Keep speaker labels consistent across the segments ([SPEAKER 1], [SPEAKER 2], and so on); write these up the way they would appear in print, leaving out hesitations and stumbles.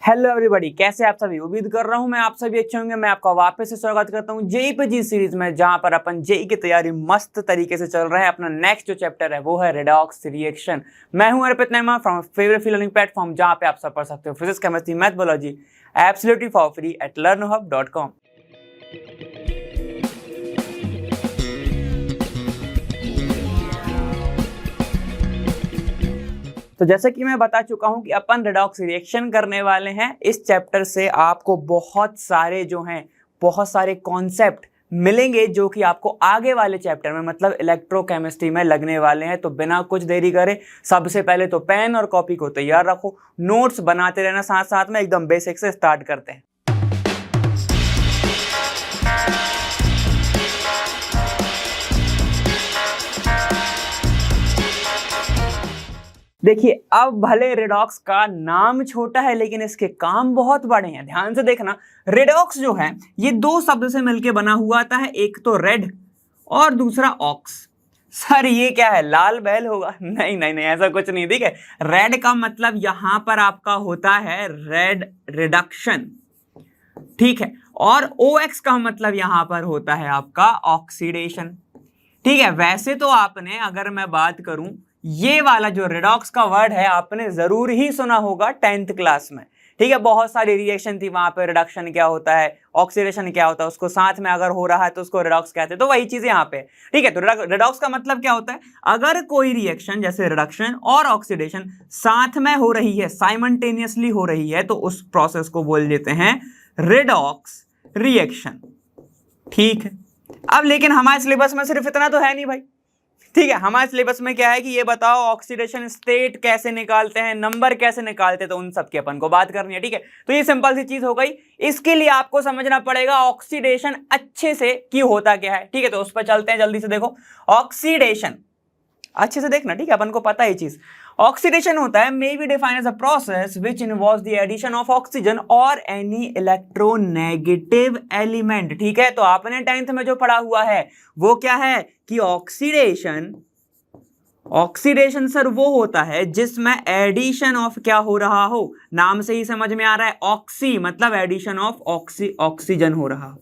[SPEAKER 1] Hello everybody, कैसे आप सभी। उम्मीद कर रहा हूं मैं आप सभी अच्छे होंगे। मैं आपका वापस से स्वागत करता हूं जेई पे जी सीरीज में, जहां पर अपन जेई की तैयारी मस्त तरीके से चल रहे हैं। अपना नेक्स्ट जो चैप्टर है वो है रेडॉक्स रिएक्शन। मैं हूं Arpit Naima from favourite free learning platform, जहां पे आप सब पढ़ सकते हो physics, chemistry, math, biology absolutely for free at learnerhub.com। तो जैसे कि मैं बता चुका हूं कि अपन रेडॉक्स रिएक्शन करने वाले हैं। इस चैप्टर से आपको बहुत सारे कॉन्सेप्ट मिलेंगे जो कि आपको आगे वाले चैप्टर में मतलब इलेक्ट्रोकेमिस्ट्री में लगने वाले हैं। तो बिना कुछ देरी करे सबसे पहले तो पेन और कॉपी को तैयार रखो, नोट्स बनाते रहना साथ साथ में। एकदम बेसिक से स्टार्ट करते हैं। देखिए, अब भले रेडॉक्स का नाम छोटा है लेकिन इसके काम बहुत बड़े हैं। ध्यान से देखना, रेडॉक्स जो है ये दो शब्द से मिलकर बना हुआ आता है, एक तो रेड और दूसरा ऑक्स। सर ये क्या है, लाल बैल होगा? नहीं नहीं नहीं, ऐसा कुछ नहीं। ठीक है, रेड का मतलब यहां पर आपका होता है रेड रिडक्शन, ठीक है, और OX का मतलब यहां पर होता है आपका ऑक्सीडेशन। ठीक है, वैसे तो आपने, अगर मैं बात करूं, ये वाला जो रेडॉक्स का वर्ड है आपने जरूर ही सुना होगा 10th क्लास में। ठीक है, बहुत सारी रिएक्शन थी वहां पे, रिडक्शन क्या होता है, ऑक्सीडेशन क्या होता है, उसको साथ में अगर हो रहा है तो उसको रेडॉक्स कहते हैं। तो वही चीज यहाँ पे। ठीक है, तो रेडॉक्स का मतलब क्या होता है, अगर कोई रिएक्शन जैसे रिडक्शन और ऑक्सीडेशन साथ में हो रही है, साइमल्टेनियसली हो रही है, तो उस प्रोसेस को बोल देते हैं रेडॉक्स रिएक्शन। ठीक है, अब लेकिन हमारे सिलेबस में सिर्फ इतना तो है नहीं भाई। ठीक है, हमारे सिलेबस में क्या है कि ये बताओ ऑक्सीडेशन स्टेट कैसे निकालते हैं, नंबर कैसे निकालते हैं, तो उन सब की अपन को बात करनी है। ठीक है, तो ये सिंपल सी चीज हो गई। इसके लिए आपको समझना पड़ेगा ऑक्सीडेशन अच्छे से कि होता क्या है। ठीक है, तो उस पर चलते हैं जल्दी से। देखो, ऑक्सीडेशन अच्छे से देखना, ठीक है, अपन को पता है ये चीज। ऑक्सीडेशन होता है may be defined as a process which involves the addition of oxygen और एनी इलेक्ट्रोनेगेटिव एलिमेंट। ठीक है, तो आपने 10th में जो पढ़ा हुआ है वो क्या है कि ऑक्सीडेशन सर वो होता है जिसमें एडिशन ऑफ क्या हो रहा हो। नाम से ही समझ में आ रहा है, ऑक्सी मतलब एडिशन ऑफ ऑक्सीजन हो रहा हो।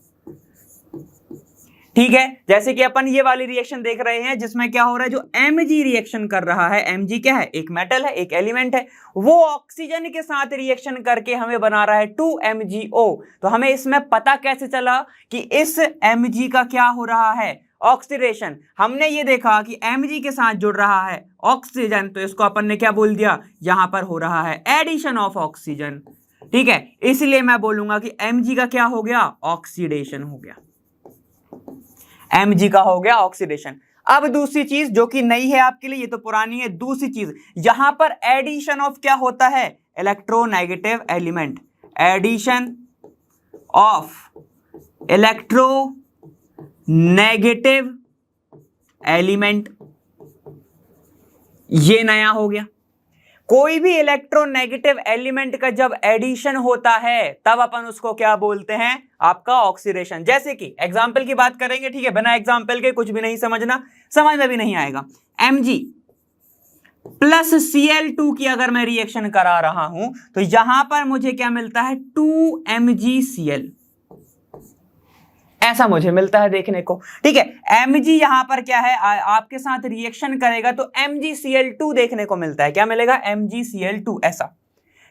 [SPEAKER 1] ठीक है, जैसे कि अपन ये वाली रिएक्शन देख रहे हैं जिसमें क्या हो रहा है, जो Mg रिएक्शन कर रहा है। Mg क्या है, एक मेटल है, एक एलिमेंट है, वो ऑक्सीजन के साथ रिएक्शन करके हमें बना रहा है 2MgO। तो हमें इसमें पता कैसे चला कि इस Mg का क्या हो रहा है, ऑक्सीडेशन। हमने ये देखा कि Mg के साथ जुड़ रहा है ऑक्सीजन, तो इसको अपन ने क्या बोल दिया, यहां पर हो रहा है एडिशन ऑफ ऑक्सीजन। ठीक है, इसलिए मैं बोलूंगा कि Mg का क्या हो गया, ऑक्सीडेशन हो गया। Mg का हो गया ऑक्सीडेशन। अब दूसरी चीज जो कि नई है आपके लिए, ये तो पुरानी है। दूसरी चीज, यहां पर एडिशन ऑफ क्या होता है, electronegative element. Addition of electronegative element, ये नया हो गया। कोई भी इलेक्ट्रोनेगेटिव एलिमेंट का जब एडिशन होता है तब अपन उसको क्या बोलते हैं, आपका ऑक्सीडेशन। जैसे कि एग्जांपल की बात करेंगे, ठीक है, बिना एग्जांपल के कुछ भी नहीं समझना, समझ में भी नहीं आएगा। Mg प्लस Cl2 की अगर मैं रिएक्शन करा रहा हूं तो यहां पर मुझे क्या मिलता है, 2MgCl, ऐसा मुझे मिलता है देखने को। ठीक है, Mg यहां पर क्या है, आपके साथ रिएक्शन करेगा तो MgCl2 देखने को मिलता है। क्या मिलेगा, MgCl2 ऐसा।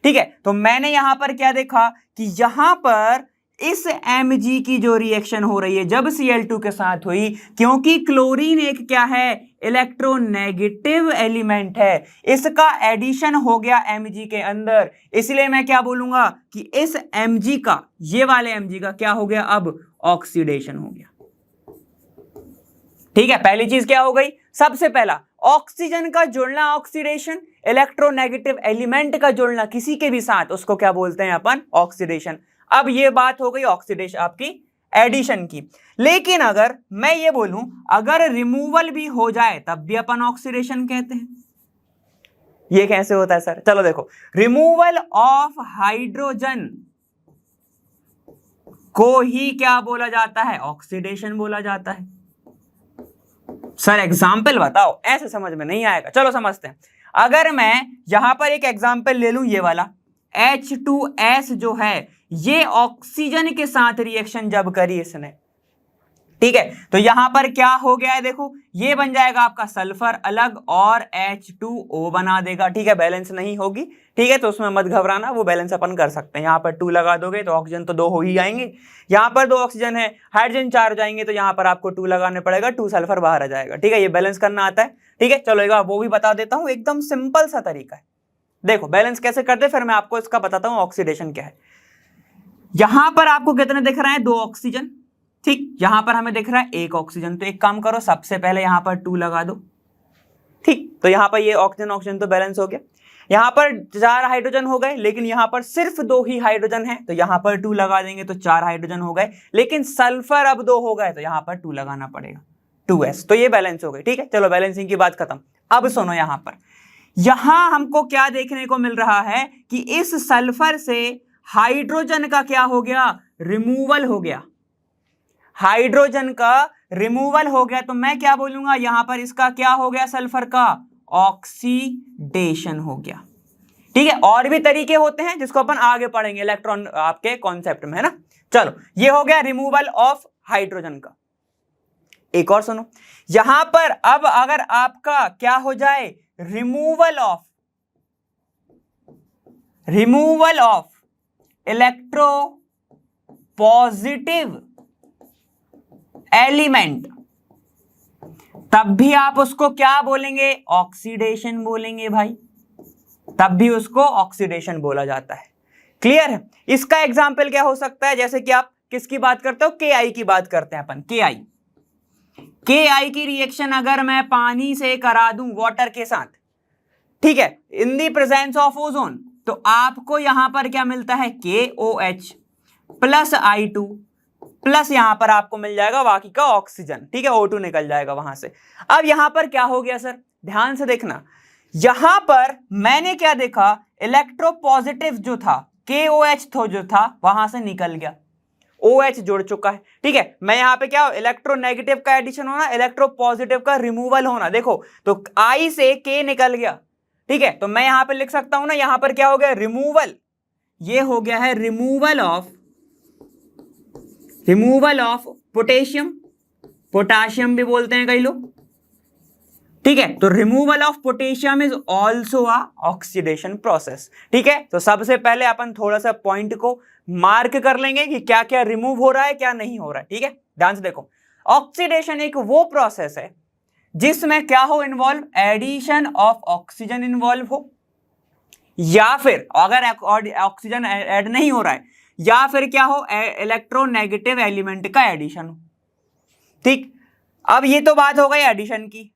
[SPEAKER 1] ठीक है, तो मैंने यहां पर क्या देखा कि यहां पर इस Mg की जो रिएक्शन हो रही है जब Cl2 के साथ हुई, क्योंकि क्लोरीन एक क्या है, इलेक्ट्रोनेगेटिव एलिमेंट है, इसका एडिशन हो गया Mg के अंदर। इसलिए मैं क्या बोलूंगा कि इस Mg का, ये वाले Mg का क्या हो गया, अब ऑक्सीडेशन हो गया। ठीक है, पहली चीज क्या हो गई, सबसे पहला ऑक्सीजन का जुड़ना ऑक्सीडेशन, इलेक्ट्रोनेगेटिव एलिमेंट का जुड़ना किसी के भी साथ, उसको क्या बोलते हैं अपन, ऑक्सीडेशन। अब ये बात हो गई ऑक्सीडेशन आपकी एडिशन की। लेकिन अगर मैं ये बोलूं, अगर रिमूवल भी हो जाए तब भी अपन ऑक्सीडेशन कहते हैं। ये कैसे होता है सर, चलो देखो, रिमूवल ऑफ हाइड्रोजन को ही क्या बोला जाता है, ऑक्सीडेशन बोला जाता है। सर एग्जाम्पल बताओ, ऐसे समझ में नहीं आएगा। चलो समझते हैं। अगर मैं यहां पर एक एग्जाम्पल ले लूं, ये वाला H2S जो है ये ऑक्सीजन के साथ रिएक्शन जब करी इसने, ठीक है, तो यहां पर क्या हो गया है, देखो ये बन जाएगा आपका सल्फर अलग और H2O बना देगा, ठीक है, बैलेंस नहीं होगी, ठीक है, तो उसमें मत घबराना, वो बैलेंस अपन कर सकते हैं। यहाँ पर 2 लगा दोगे तो ऑक्सीजन तो 2 हो ही जाएंगे, यहाँ पर 2 ऑक्सीजन है, हाइड्रोजन 4 हो जाएंगे, तो यहाँ पर आपको 2 लगाने पड़ेगा, 2 सल्फर बाहर आ जाएगा, ठीक है, ये बैलेंस करना आता है, ठीक है। चलो एक बार वो भी बता देता हूँ, एकदम सिंपल सा तरीका है। देखो बैलेंस कैसे करते, फिर मैं आपको इसका बताता हूँ ऑक्सीडेशन क्या है। यहां पर आपको कितने दिख रहे हैं, 2 ऑक्सीजन, ठीक, यहां पर हमें दिख रहा है 1 ऑक्सीजन, तो एक काम करो, सबसे पहले यहां पर 2 लगा दो, ठीक, तो यहां पर ये ऑक्सीजन ऑक्सीजन तो बैलेंस हो गया। यहां पर 4 हाइड्रोजन हो गए, लेकिन यहां पर सिर्फ 2 ही हाइड्रोजन है, तो यहां पर 2 लगा देंगे तो 4 हाइड्रोजन हो गए, लेकिन सल्फर अब 2 हो गए, तो यहां पर 2 लगाना पड़ेगा, 2s, तो ये बैलेंस हो गई, ठीक है। चलो बैलेंसिंग की बात खत्म। अब सुनो, यहां हमको क्या देखने को मिल रहा है कि इस सल्फर से हाइड्रोजन का क्या हो गया, रिमूवल हो गया, हाइड्रोजन का रिमूवल हो गया, तो मैं क्या बोलूंगा, यहां पर इसका क्या हो गया, सल्फर का ऑक्सीडेशन हो गया, ठीक है। और भी तरीके होते हैं जिसको अपन आगे पढ़ेंगे इलेक्ट्रॉन आपके कॉन्सेप्ट में, है ना। चलो ये हो गया रिमूवल ऑफ हाइड्रोजन का। एक और सुनो, यहां पर अब अगर आपका क्या हो जाए, removal of electro positive element, तब भी आप उसको क्या बोलेंगे, ऑक्सीडेशन बोलेंगे भाई, तब भी उसको ऑक्सीडेशन बोला जाता है। क्लियर है। इसका एग्जाम्पल क्या हो सकता है, जैसे कि आप किसकी बात करते हो, KI की बात करते हैं अपन, KI की रिएक्शन अगर मैं पानी से करा दूं वाटर के साथ, ठीक है, इन दी प्रेजेंस ऑफ ओजोन, तो आपको यहां पर क्या मिलता है, KOH प्लस I2 प्लस यहां पर आपको मिल जाएगा बाकी का ऑक्सीजन, ठीक है, O2 निकल जाएगा वहां से। अब यहां पर क्या हो गया सर, ध्यान से देखना, यहां पर मैंने क्या देखा, इलेक्ट्रोपॉजिटिव जो था KOH जो था वहां से निकल गया, OH जुड़ चुका है, ठीक है। मैं यहां पे क्या, इलेक्ट्रोनेगेटिव का एडिशन होना, इलेक्ट्रोपॉजिटिव का रिमूवल होना, देखो तो I से K निकल गया, ठीक है, तो मैं यहां पे लिख सकता हूं ना, यहां पर क्या हो गया, रिमूवल, ये हो गया है रिमूवल ऑफ पोटेशियम भी बोलते हैं कई लोग, ठीक है, तो removal of potassium is also a oxidation process, ठीक है। तो सबसे पहले अपन थोड़ा सा पॉइंट को मार्क कर लेंगे कि क्या क्या रिमूव हो रहा है, क्या नहीं हो रहा है, ठीक है। ध्यान से देखो, ऑक्सीडेशन एक वो प्रोसेस है जिसमें क्या हो involve, addition of oxygen involve हो, या फिर अगर ऑक्सीजन ऐड नहीं हो रहा है, या फिर क्या हो, इलेक्ट्रोनेगेटिव एलिमेंट का एडिशन हो, ठीक। अब ये तो बात हो गई एडिशन की।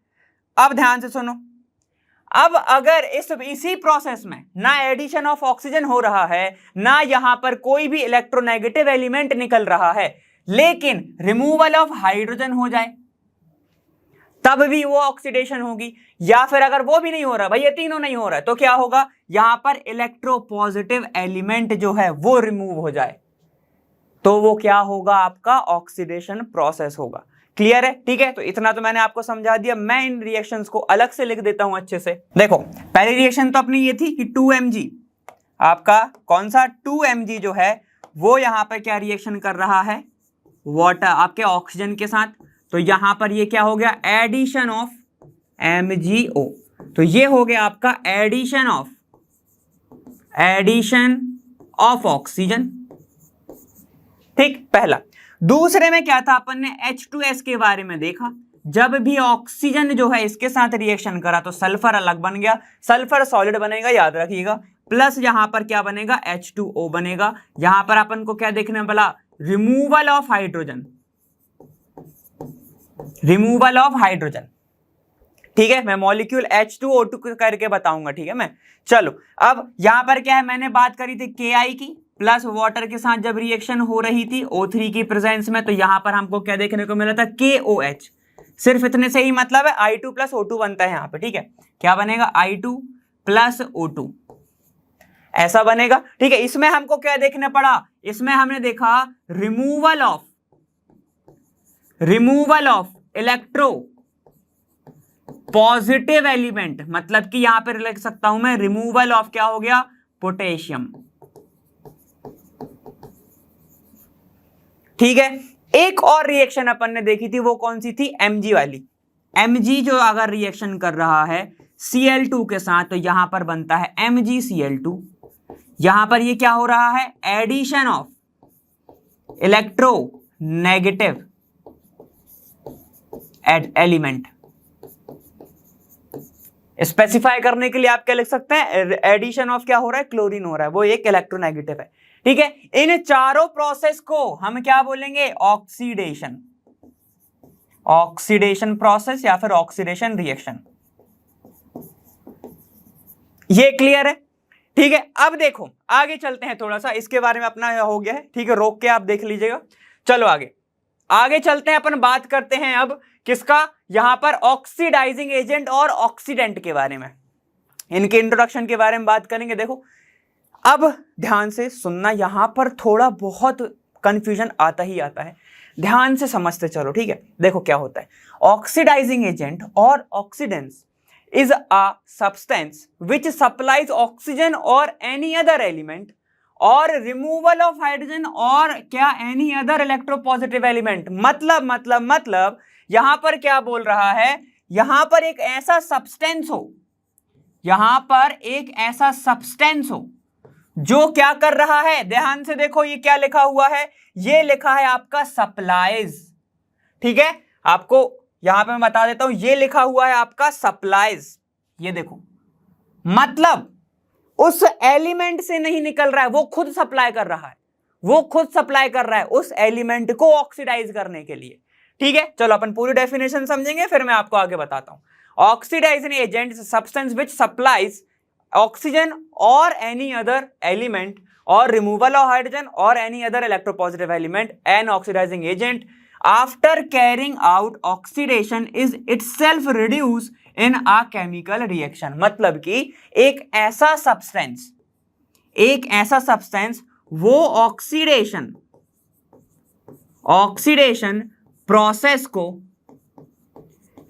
[SPEAKER 1] अब ध्यान से सुनो, अब अगर इसी प्रोसेस में ना एडिशन ऑफ ऑक्सीजन हो रहा है, ना यहां पर कोई भी इलेक्ट्रोनेगेटिव एलिमेंट निकल रहा है, लेकिन रिमूवल ऑफ हाइड्रोजन हो जाए, तब भी वो ऑक्सीडेशन होगी। या फिर अगर वो भी नहीं हो रहा भाई, ये तीनों नहीं हो रहा है, तो क्या होगा, यहां पर इलेक्ट्रोपॉजिटिव एलिमेंट जो है वो रिमूव हो जाए, तो वो क्या होगा, आपका ऑक्सीडेशन प्रोसेस होगा। क्लियर है, ठीक है। तो इतना तो मैंने आपको समझा दिया। मैं इन रिएक्शंस को अलग से लिख देता हूं अच्छे से। देखो पहली रिएक्शन तो अपनी ये थी कि 2Mg, आपका कौन सा 2Mg जो है वो यहां पर क्या रिएक्शन कर रहा है, वाटर आपके ऑक्सीजन के साथ, तो यहां पर ये क्या हो गया, एडिशन ऑफ MgO, तो ये हो गया आपका एडिशन ऑफ ऑक्सीजन, ठीक, पहला। दूसरे में क्या था, अपन ने H2S के बारे में देखा, जब भी ऑक्सीजन जो है इसके साथ रिएक्शन करा तो सल्फर अलग बन गया, सल्फर सॉलिड बनेगा, याद रखिएगा, प्लस यहां पर क्या बनेगा, H2O बनेगा। यहां पर अपन को क्या देखने वाला, रिमूवल ऑफ हाइड्रोजन, ठीक है। मैं मॉलिक्यूल H2O2 करके बताऊंगा, ठीक है मैं। चलो अब यहां पर क्या है, मैंने बात करी थी KI की, प्लस वाटर के साथ जब रिएक्शन हो रही थी O3 की प्रेजेंस में, तो यहां पर हमको क्या देखने को मिला था, KOH, सिर्फ इतने से ही मतलब है I2 प्लस O2 बनता है यहां पे, ठीक है। क्या बनेगा, I2 प्लस O2 ऐसा बनेगा, ठीक है। इसमें हमको क्या देखने पड़ा, इसमें हमने देखा removal of electro positive element, मतलब कि यहां पर लिख सकता हूं मैं रिमूवल ऑफ क्या हो गया, पोटेशियम, ठीक है, एक और रिएक्शन अपन ने देखी थी, वो कौन सी थी? Mg वाली। Mg जो अगर रिएक्शन कर रहा है Cl2 के साथ तो यहां पर बनता है MgCl2। यहां पर ये क्या हो रहा है? Addition of electronegative element. Specify करने के लिए आप क्या लिख सकते हैं? एडिशन ऑफ क्या हो रहा है? क्लोरीन हो रहा है, वो एक इलेक्ट्रोनेगेटिव है। ठीक है, इन चारों प्रोसेस को हम क्या बोलेंगे? ऑक्सीडेशन। ऑक्सीडेशन प्रोसेस या फिर ऑक्सीडेशन रिएक्शन। ये क्लियर है? ठीक है, अब देखो आगे चलते हैं, थोड़ा सा इसके बारे में अपना हो गया है, ठीक है, रोक के आप देख लीजिएगा। चलो आगे चलते हैं, अपन बात करते हैं अब किसका? यहां पर ऑक्सीडाइजिंग एजेंट और ऑक्सीडेंट के बारे में, इनके इंट्रोडक्शन के बारे में बात करेंगे। देखो अब ध्यान से सुनना, यहां पर थोड़ा बहुत कंफ्यूजन आता ही आता है, ध्यान से समझते चलो। ठीक है, देखो क्या होता है। ऑक्सीडाइजिंग एजेंट और oxidants is a substance which supplies oxygen or any other element or removal of hydrogen or क्या any other electropositive element। मतलब यहां पर क्या बोल रहा है? यहां पर एक ऐसा सब्सटेंस हो, यहां पर एक ऐसा सब्सटेंस हो जो क्या कर रहा है? ध्यान से देखो, ये क्या लिखा हुआ है? ये लिखा है आपका सप्लाइज। ठीक है, आपको यहां पे मैं बता देता हूं, ये लिखा हुआ है आपका सप्लाइज। ये देखो, मतलब उस एलिमेंट से नहीं निकल रहा है, वो खुद सप्लाई कर रहा है, वो खुद सप्लाई कर रहा है उस एलिमेंट को ऑक्सीडाइज करने के लिए। ठीक है, चलो अपन पूरी डेफिनेशन समझेंगे, फिर मैं आपको आगे बताता हूं। Oxidising agent substance which supplies oxygen और एनी अदर एलिमेंट और रिमूवल ऑफ हाइड्रोजन और any other electropositive element an oxidising agent after carrying out oxidation is itself reduced in a chemical reaction। मतलब कि एक ऐसा सब्सटेंस वो oxidation process को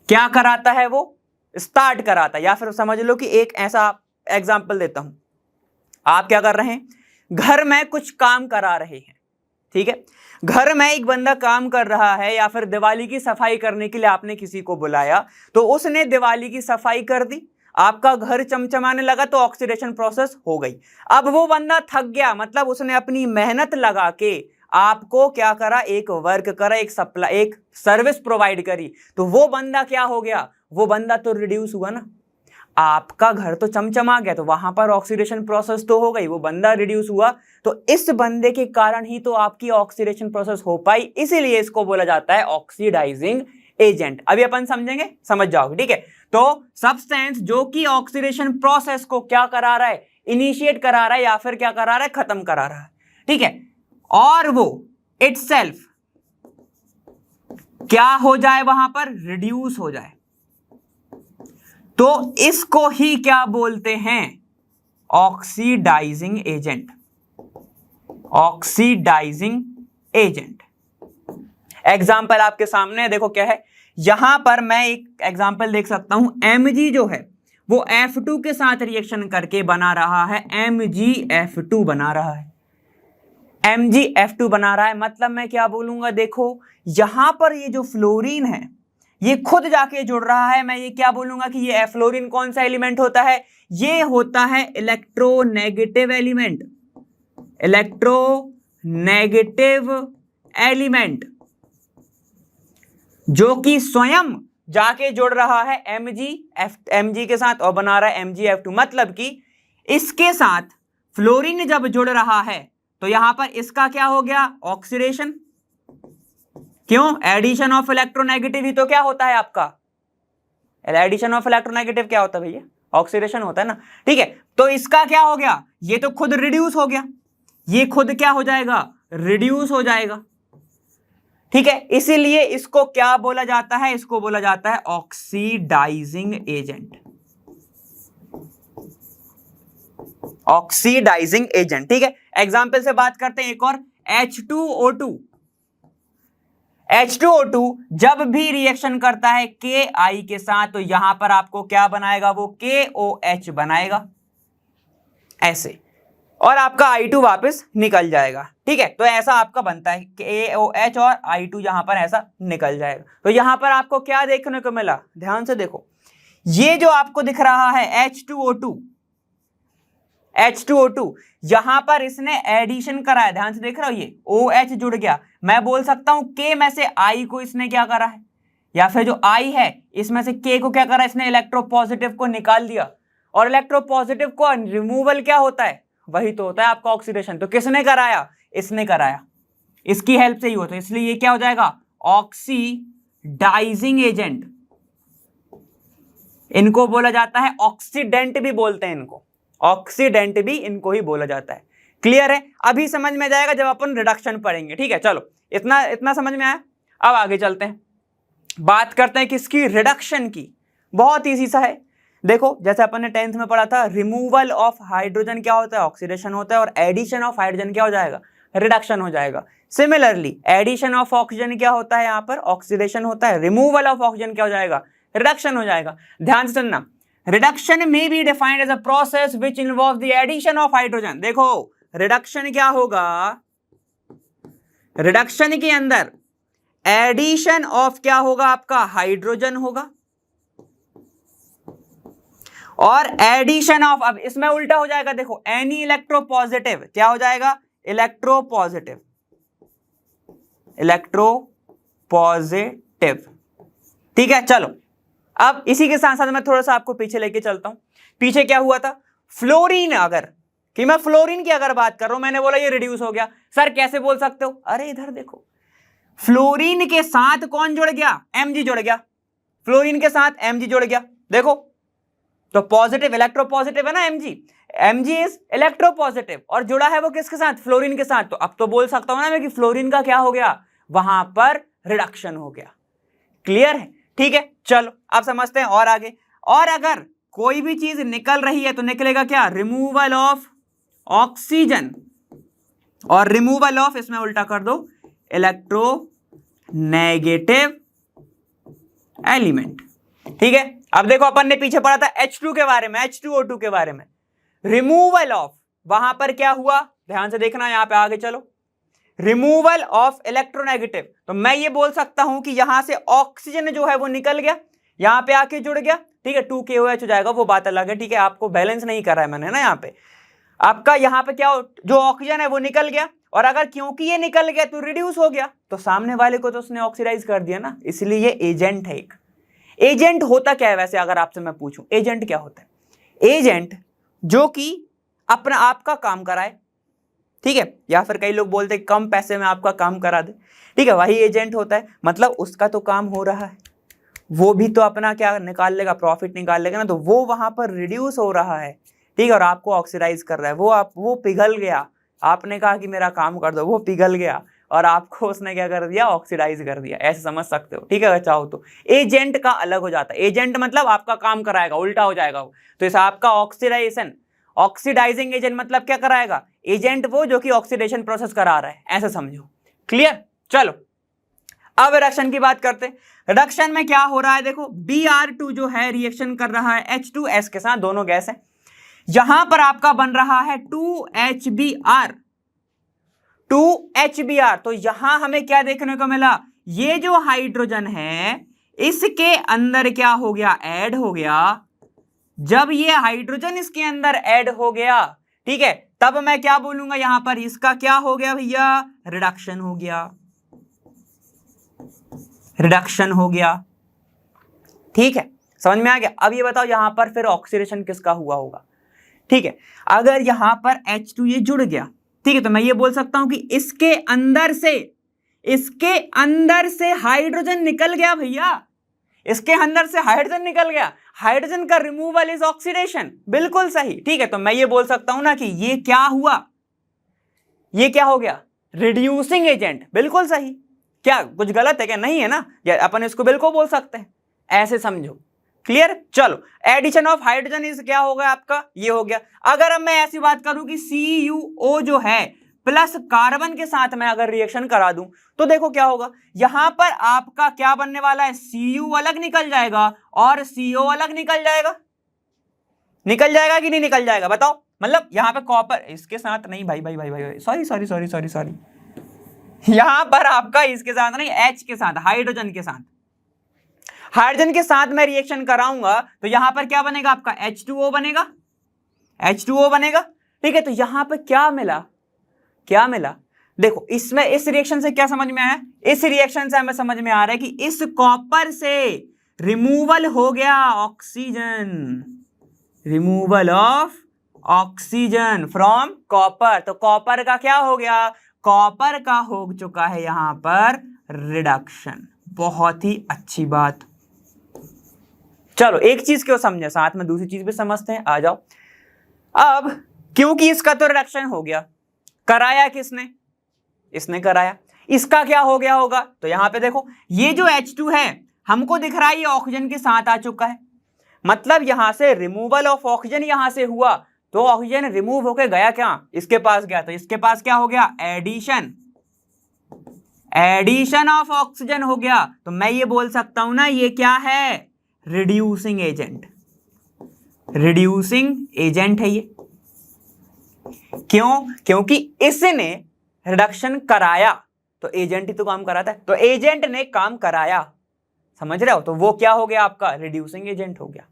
[SPEAKER 1] क्या कराता है? वो स्टार्ट कराता है। या फिर समझ लो कि एक ऐसा एग्जांपल देता हूं, आप क्या कर रहे हैं? घर में कुछ काम करा रहे हैं, ठीक है, घर में एक बंदा काम कर रहा है, या फिर दिवाली की सफाई करने के लिए आपने किसी को बुलाया, तो उसने दिवाली की सफाई कर दी, आपका घर चमचमाने लगा, तो ऑक्सीडेशन प्रोसेस हो गई। अब वो बंदा थक गया, मतलब उसने अपनी मेहनत लगा के आपको क्या करा? एक वर्क करा, एक सर्विस प्रोवाइड करी, तो वो बंदा क्या हो गया? वो बंदा तो रिड्यूस हुआ ना, आपका घर तो चमचमा गया, तो वहां पर ऑक्सीडेशन प्रोसेस तो हो गई, वो बंदा रिड्यूस हुआ, तो इस बंदे के कारण ही तो आपकी ऑक्सीडेशन प्रोसेस हो पाई, इसीलिए इसको बोला जाता है ऑक्सीडाइजिंग एजेंट। अभी अपन समझेंगे, समझ जाओगे। ठीक है, तो सब्सटेंस जो कि ऑक्सीडेशन प्रोसेस को क्या करा रहा है? इनिशिएट करा रहा है, या फिर क्या करा रहा है? खत्म करा रहा है। ठीक है, और वो इटसेल्फ क्या हो जाए? वहां पर रिड्यूस हो जाए, तो इसको ही क्या बोलते हैं? Oxidising agent. Oxidising agent. Example आपके सामने है, देखो क्या है। यहां पर मैं एक एग्जाम्पल देख सकता हूं, Mg जो है वो F2 के साथ रिएक्शन करके बना रहा है MgF2 बना रहा है, MgF2 बना रहा है। मतलब मैं क्या बोलूंगा? देखो यहां पर ये जो फ्लोरीन है ये खुद जाके जुड़ रहा है, मैं ये क्या बोलूंगा कि ये फ्लोरीन कौन सा एलिमेंट होता है? ये होता है इलेक्ट्रोनेगेटिव एलिमेंट। इलेक्ट्रोनेगेटिव एलिमेंट जो कि स्वयं जाके जुड़ रहा है Mg के साथ और बना रहा है MgF2। मतलब कि इसके साथ फ्लोरीन जब जुड़ रहा है तो यहां पर इसका क्या हो गया? ऑक्सीडेशन। क्यों? एडिशन ऑफ इलेक्ट्रोनेगेटिव ही तो क्या होता है आपका? एडिशन ऑफ इलेक्ट्रोनेगेटिव क्या होता है भैया? ऑक्सीडेशन होता है ना। ठीक है, तो इसका क्या हो गया? ये तो खुद रिड्यूस हो गया, ये खुद क्या हो जाएगा? रिड्यूस हो जाएगा। ठीक है, इसीलिए इसको क्या बोला जाता है? इसको बोला जाता है ऑक्सीडाइजिंग एजेंट। Oxidising agent. ठीक है, एग्जाम्पल से बात करते हैं एक और, H2O2। H2O2 जब भी रिएक्शन करता है Ki के साथ तो यहां पर आपको क्या बनाएगा? वो KOH बनाएगा, ऐसे। और आपका I2 वापस निकल जाएगा। ठीक है, तो ऐसा आपका बनता है कि AOH और I2 यहां पर ऐसा निकल जाएगा। तो यहां पर आपको क्या देखने को मिला, ध्यान से देखो, ये जो आपको दिख रहा है H2O2 यहां पर इसने एडिशन कराया, ध्यान से देख रहे हो, ये OH जुड़ गया। मैं बोल सकता हूं K में से I को इसने क्या करा है, या फिर जो I है इसमें से K को क्या करा, इसने इलेक्ट्रोपॉजिटिव को निकाल दिया। और इलेक्ट्रोपॉजिटिव को रिमूवल क्या होता है, वही तो होता है आपका ऑक्सीडेशन। तो किसने कराया, इसने कराया, इसकी हेल्प से ही होता है। इसलिए ये क्या हो जाएगा, ऑक्सीडाइजिंग एजेंट। इनको बोला जाता है ऑक्सीडेंट भी बोलते हैं, इनको ऑक्सीडेंट भी इनको ही बोला जाता है। क्लियर है, अभी समझ में जाएगा जब अपन रिडक्शन पढ़ेंगे। ठीक है, चलो इतना समझ में आया। अब आगे चलते हैं, बात करते हैं किसकी, रिडक्शन की। बहुत इजी सा है, देखो जैसे अपन ने 10th में पढ़ा था, रिमूवल ऑफ हाइड्रोजन क्या होता है, ऑक्सीडेशन होता है, और एडिशन ऑफ हाइड्रोजन क्या हो जाएगा, रिडक्शन हो जाएगा। सिमिलरली एडिशन ऑफ ऑक्सीजन क्या होता है, यहाँ पर ऑक्सीडेशन होता है, रिमूवल ऑफ ऑक्सीजन क्या हो जाएगा, रिडक्शन हो जाएगा। ध्यान से सुनना, reduction may be defined as a process which involve the addition of hydrogen. देखो रिडक्शन क्या होगा, रिडक्शन के अंदर एडिशन ऑफ क्या होगा, आपका हाइड्रोजन होगा, और एडिशन ऑफ, अब इसमें उल्टा हो जाएगा, देखो एनी इलेक्ट्रोपॉजिटिव क्या हो जाएगा, इलेक्ट्रोपॉजिटिव, इलेक्ट्रोपॉजिटिव। ठीक है, चलो अब इसी के साथ साथ मैं थोड़ा सा आपको पीछे लेके चलता हूं। पीछे क्या हुआ था, फ्लोरीन, अगर कि मैं फ्लोरीन की अगर बात कर रहा हूं, मैंने बोला ये रिड्यूस हो गया। सर कैसे बोल सकते हो, अरे इधर देखो, फ्लोरीन के साथ कौन जुड़ गया, Mg जुड़ गया, फ्लोरीन के साथ Mg जुड़ गया। देखो तो पॉजिटिव, इलेक्ट्रोपॉजिटिव है ना Mg इज इलेक्ट्रोपॉजिटिव, और जुड़ा है वो किसके साथ, फ्लोरीन के साथ। तो अब तो बोल सकता हूं ना मैं कि फ्लोरीन का क्या हो गया, वहां पर रिडक्शन हो गया। क्लियर है, ठीक है, चलो अब समझते हैं और आगे। और अगर कोई भी चीज निकल रही है तो निकलेगा क्या, रिमूवल ऑफ ऑक्सीजन, और रिमूवल ऑफ, इसमें उल्टा कर दो, इलेक्ट्रोनेगेटिव एलिमेंट। ठीक है, अब देखो अपन ने पीछे पढ़ा था H2 के बारे में, H2O2 के बारे में, रिमूवल ऑफ, वहां पर क्या हुआ, ध्यान से देखना, यहां पे आगे चलो, रिमूवल ऑफ इलेक्ट्रोनेगेटिव। तो मैं ये बोल सकता हूं कि यहां से ऑक्सीजन जो है वो निकल गया, यहां पे आके जुड़ गया। ठीक है, 2KOH हो जाएगा, वो बात अलग है। ठीक है, आपको बैलेंस नहीं करा है मैंने ना, यहाँ पे आपका यहाँ पे क्या, जो ऑक्सीजन है वो निकल गया, और अगर क्योंकि ये निकल गया तो रिड्यूस हो गया, तो सामने वाले को तो उसने ऑक्सीडाइज कर दिया ना, इसलिए ये एजेंट है एक। एजेंट होता क्या है वैसे, अगर आपसे मैं पूछूं एजेंट क्या होता है, एजेंट जो कि अपना आपका काम कराए, ठीक है, या फिर कई लोग बोलते हैं कम पैसे में आपका काम करा दे। ठीक है, वही एजेंट होता है, मतलब उसका तो काम हो रहा है, वो भी तो अपना क्या निकाल लेगा, प्रॉफिट निकाल लेगा ना, तो वो वहां पर रिड्यूस हो रहा है। ठीक है, और आपको ऑक्सीडाइज कर रहा है, वो पिघल गया, आपने कहा कि मेरा काम कर दो, वो पिघल गया, और आपको उसने क्या कर दिया, ऑक्सीडाइज कर दिया। ऐसे समझ सकते हो। ठीक है, अगर चाहो तो एजेंट का अलग हो जाता है, एजेंट मतलब आपका काम कराएगा, उल्टा हो जाएगा वो। तो इस आपका ऑक्सीडाइजेशन, ऑक्सीडाइजिंग एजेंट मतलब क्या कराएगा, एजेंट वो जो कि ऑक्सीडेशन प्रोसेस करा रहा है, ऐसे समझो। क्लियर, चलो अब रिडक्शन की बात करते हैं। रिडक्शन में क्या हो रहा है, देखो Br2 जो है रिएक्शन कर रहा है H2S के साथ, दोनों गैस है, यहां पर आपका बन रहा है 2HBr। तो यहां हमें क्या देखने को मिला, ये जो हाइड्रोजन है इसके अंदर क्या हो गया, ऐड हो गया। जब ये हाइड्रोजन इसके अंदर ऐड हो गया, ठीक है, तब मैं क्या बोलूंगा, यहां पर इसका क्या हो गया भैया, रिडक्शन हो गया, रिडक्शन हो गया। ठीक है, समझ में आ गया। अब ये बताओ यहां पर फिर ऑक्सीडेशन किसका हुआ होगा। ठीक है, अगर यहां पर H2 ये जुड़ गया, ठीक है, तो मैं ये बोल सकता हूं कि इसके अंदर से हाइड्रोजन निकल गया भैया, इसके अंदर से हाइड्रोजन निकल गया। हाइड्रोजन का रिमूवल इज ऑक्सीडेशन, बिल्कुल सही। ठीक है, तो मैं ये बोल सकता हूं ना कि ये क्या हुआ, ये क्या हो गया, रिड्यूसिंग एजेंट, बिल्कुल सही। क्या कुछ गलत है क्या, नहीं है ना, या अपन इसको बिल्कुल बोल सकते हैं, ऐसे समझो। क्लियर, चलो एडिशन ऑफ हाइड्रोजन इज क्या हो गया आपका, ये हो गया। अगर अब मैं ऐसी बात करूं कि CuO जो है प्लस कार्बन के साथ मैं अगर रिएक्शन करा दूं, तो देखो क्या होगा, यहां पर आपका क्या बनने वाला है, Cu अलग निकल जाएगा और CO अलग निकल जाएगा। निकल जाएगा कि नहीं निकल जाएगा, बताओ। मतलब यहाँ पे कॉपर इसके साथ नहीं, भाई सॉरी, यहां पर आपका इसके साथ नहीं, H के साथ, हाइड्रोजन के साथ, हाइड्रोजन के साथ मैं रिएक्शन कराऊंगा तो यहां पर क्या बनेगा आपका H2O बनेगा, H2O बनेगा। ठीक है, तो यहां पर क्या मिला, देखो इसमें इस रिएक्शन से क्या समझ में आया, इस रिएक्शन से हमें समझ में आ रहा है कि इस कॉपर से रिमूवल हो गया oxygen, removal of oxygen from copper. तो कॉपर का क्या हो गया, कॉपर का हो चुका है यहां पर रिडक्शन। बहुत ही अच्छी बात। चलो एक चीज क्यों समझे, साथ में दूसरी चीज भी समझते हैं, आ जाओ। अब क्योंकि इसका तो रिडक्शन हो गया, कराया किसने, इसने कराया, इसका क्या हो गया होगा, तो यहां पे देखो ये जो H2 है हमको दिख रहा है ये ऑक्सीजन के साथ आ चुका है, मतलब यहां से रिमूवल ऑफ ऑक्सीजन यहां से हुआ, तो ऑक्सीजन रिमूव होकर गया क्या, इसके पास गया, तो इसके पास क्या हो गया, एडिशन ऑफ ऑक्सीजन हो गया। तो मैं ये बोल सकता हूं ना ये क्या है, रिड्यूसिंग एजेंट है ये। क्यों, क्योंकि इसने रिडक्शन कराया, तो एजेंट ही तो काम कराता है, तो एजेंट ने काम कराया, समझ रहे हो, तो वो क्या हो गया आपका रिड्यूसिंग एजेंट हो गया।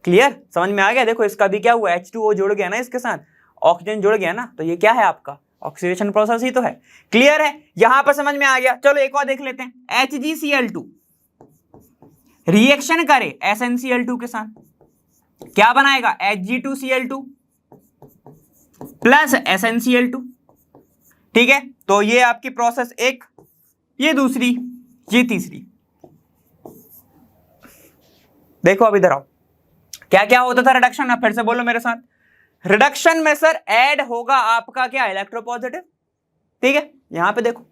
[SPEAKER 1] क्लियर, समझ में आ गया। देखो इसका भी क्या हुआ, H2O जुड़ गया ना, इसके साथ ऑक्सीजन जुड़ गया ना, तो ये क्या है आपका ऑक्सीडेशन प्रोसेस ही तो है। क्लियर है, यहां पर समझ में आ गया। चलो एक और देख लेते हैं, HgCl2 रिएक्शन करे SnCl2 के साथ, क्या बनाएगा, Hg2Cl2 प्लस SnCl2। ठीक है, तो ये आपकी प्रोसेस एक, ये दूसरी, ये तीसरी। देखो अब इधर आओ, क्या क्या होता था रिडक्शन, अब फिर से बोलो मेरे साथ, रिडक्शन में सर ऐड होगा आपका क्या, इलेक्ट्रोपॉजिटिव। ठीक है, यहां पे देखो,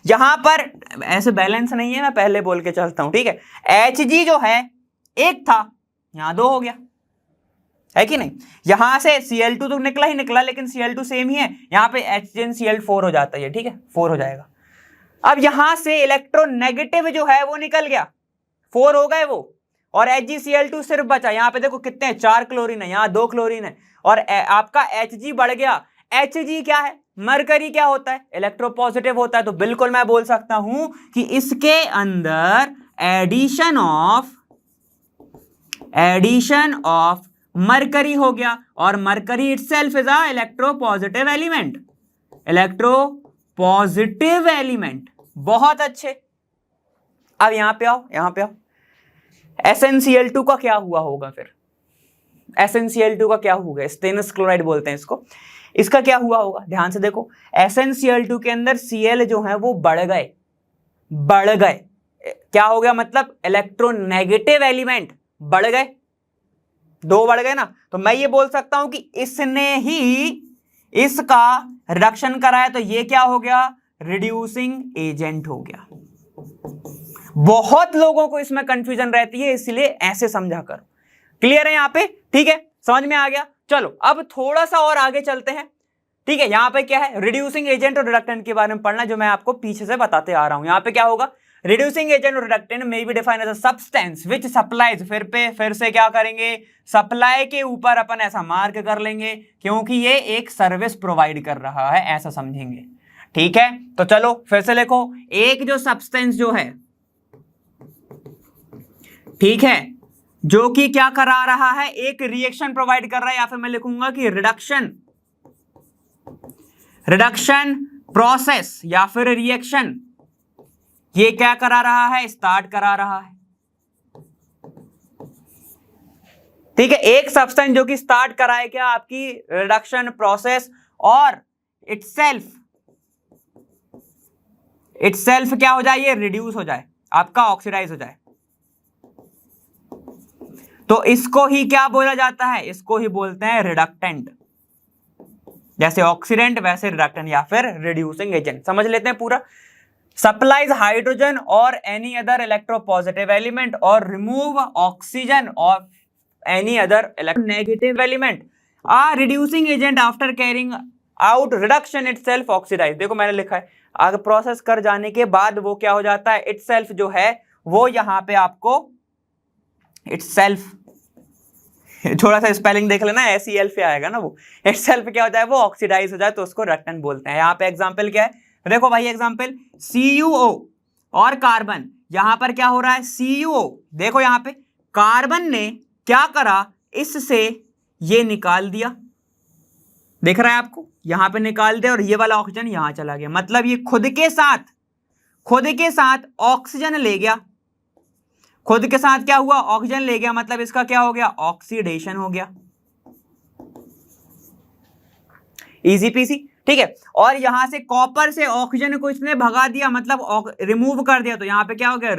[SPEAKER 1] यहां पर ऐसे बैलेंस नहीं है, मैं पहले बोल के चलता हूं। ठीक है, Hg जो है एक था, यहां दो हो गया, है कि नहीं, यहां से Cl2 तो निकला ही निकला, लेकिन Cl2 सेम ही है, यहां पे HgCl4 हो जाता है, ठीक है 4 हो जाएगा। अब यहां से इलेक्ट्रोनेगेटिव जो है वो निकल गया, 4 हो गए वो, और HgCl2 सिर्फ बचा। यहां पे देखो कितने हैं, 4 क्लोरीन है, यहां 2 क्लोरीन है, और आपका Hg बढ़ गया। Hg क्या है, मरकरी क्या होता है, इलेक्ट्रोपॉजिटिव होता है, तो बिल्कुल मैं बोल सकता हूं कि इसके अंदर एडिशन ऑफ मरकरी हो गया, और mercury itself is a electropositive element. बहुत अच्छे। अब यहां पे आओ, SnCl2 का क्या हुआ होगा, फिर SnCl2 का क्या होगा, स्टेनस क्लोराइड बोलते हैं इसको, इसका क्या हुआ होगा, ध्यान से देखो, SnCl2 के अंदर Cl जो है वो बढ़ गए, क्या हो गया, मतलब इलेक्ट्रोनेगेटिव एलिमेंट बढ़ गए, 2 बढ़ गए ना, तो मैं ये बोल सकता हूं कि इसने ही इसका रिडक्शन कराया, तो ये क्या हो गया, रिड्यूसिंग एजेंट हो गया। बहुत लोगों को इसमें कंफ्यूजन रहती है, इसलिए ऐसे समझा करो। क्लियर है यहां पे, ठीक है, समझ में आ गया। चलो अब थोड़ा सा और आगे चलते हैं। ठीक है, यहां पे क्या है, रिड्यूसिंग एजेंट और रिडक्टेंट के बारे में पढ़ना, जो मैं आपको पीछे से बताते आ रहा हूं। यहां पे क्या होगा, रिड्यूसिंग एजेंट और reductant may be defined as a substance which supplies, फिर से क्या करेंगे, सप्लाई के ऊपर अपन ऐसा मार्क कर लेंगे, क्योंकि ये एक सर्विस प्रोवाइड कर रहा है, ऐसा समझेंगे। ठीक है, तो चलो फिर से लिखो, एक जो सब्सटेंस जो है, ठीक है, जो कि क्या करा रहा है, एक रिएक्शन प्रोवाइड कर रहा है, या फिर मैं लिखूंगा कि रिडक्शन प्रोसेस या फिर रिएक्शन, ये क्या करा रहा है, स्टार्ट करा रहा है। ठीक है, एक सब्सटेंस जो कि स्टार्ट कराए क्या, आपकी रिडक्शन प्रोसेस, और इटसेल्फ क्या हो जाए, ये रिड्यूस हो जाए, आपका ऑक्सीडाइज हो जाए, तो इसको ही क्या बोला जाता है, इसको ही बोलते हैं रिडक्टेंट। जैसे ऑक्सीडेंट वैसे रिडक्टेंट या फिर रिड्यूसिंग एजेंट। समझ लेते हैं पूरा, सप्लाइज हाइड्रोजन और any other electropositive element or remove oxygen और any other electronegative element, a reducing agent after carrying out reduction itself oxidise. देखो मैंने लिखा है, आगे प्रोसेस कर जाने के बाद वो क्या हो जाता है, इटसेल्फ जो है वो यहां पे आपको इटसेल्फ थोड़ा सा स्पेलिंग देख लेना, SEL पे आएगा ना वो, एक्सेल पे क्या होता है वो ऑक्सीडाइज हो जाए तो उसको रिडक्टेंट बोलते हैं। यहाँ पे एग्जांपल क्या है, देखो भाई एग्जांपल CuO और कार्बन, यहां पर क्या हो रहा है CuO, देखो यहां पे कार्बन ने क्या करा, इससे ये निकाल दिया, देख रहा है आपको, यहां पे निकाल दिया और ये वाला ऑक्सीजन यहां चला गया, मतलब ये खुद के साथ ऑक्सीजन ले गया, खुद के साथ क्या हुआ ऑक्सीजन ले गया, मतलब इसका क्या हो गया ऑक्सीडेशन हो गया, इजी पीसी, ठीक है। और यहां से कॉपर से ऑक्सीजन को इसने भगा दिया, मतलब रिमूव कर दिया, तो यहां पे क्या हो गया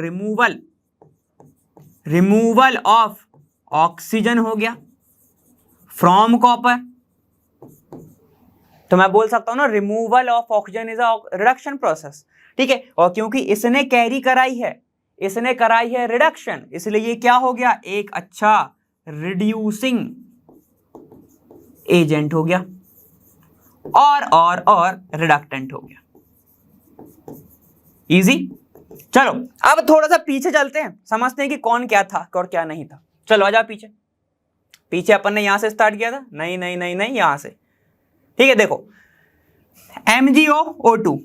[SPEAKER 1] रिमूवल ऑफ ऑक्सीजन हो गया फ्रॉम कॉपर, तो मैं बोल सकता हूं ना removal of oxygen is a reduction process, ठीक है। और क्योंकि इसने कैरी कराई है रिडक्शन, इसलिए ये क्या हो गया एक अच्छा रिड्यूसिंग एजेंट हो गया और रिडक्टेंट हो गया, इजी। चलो अब थोड़ा सा पीछे चलते हैं, समझते हैं कि कौन क्या था और क्या नहीं था। चलो आ जाओ पीछे अपन ने यहां से स्टार्ट किया था, नहीं यहां से, ठीक है। देखो MgO2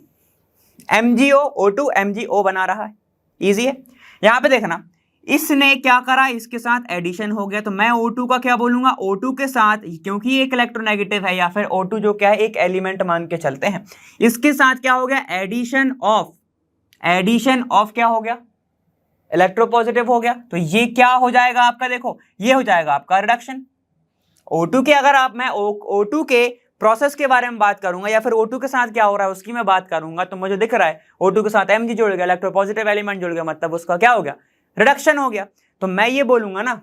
[SPEAKER 1] MgO बना रहा है, इजी है। यहां पे देखना इसने क्या करा, इसके साथ एडिशन हो गया, तो मैं O2 का क्या बोलूंगा, O2 के साथ, क्योंकि एक इलेक्ट्रोनेगेटिव है या फिर O2 जो क्या है एक एलिमेंट मान के चलते हैं, इसके साथ क्या हो गया एडिशन ऑफ क्या हो गया इलेक्ट्रोपॉजिटिव हो गया, तो ये क्या हो जाएगा आपका, देखो ये हो जाएगा आपका रिडक्शन। O2 के अगर आप मैं O2 के प्रोसेस के बारे में बात करूंगा या फिर O2 के साथ क्या हो रहा है उसकी मैं बात करूंगा, तो मुझे दिख रहा है O2 के साथ Mg जुड़ गया, इलेक्ट्रोपॉजिटिव एलिमेंट जुड़ गया, मतलब उसका क्या हो गया रिडक्शन हो गया। तो मैं ये बोलूंगा ना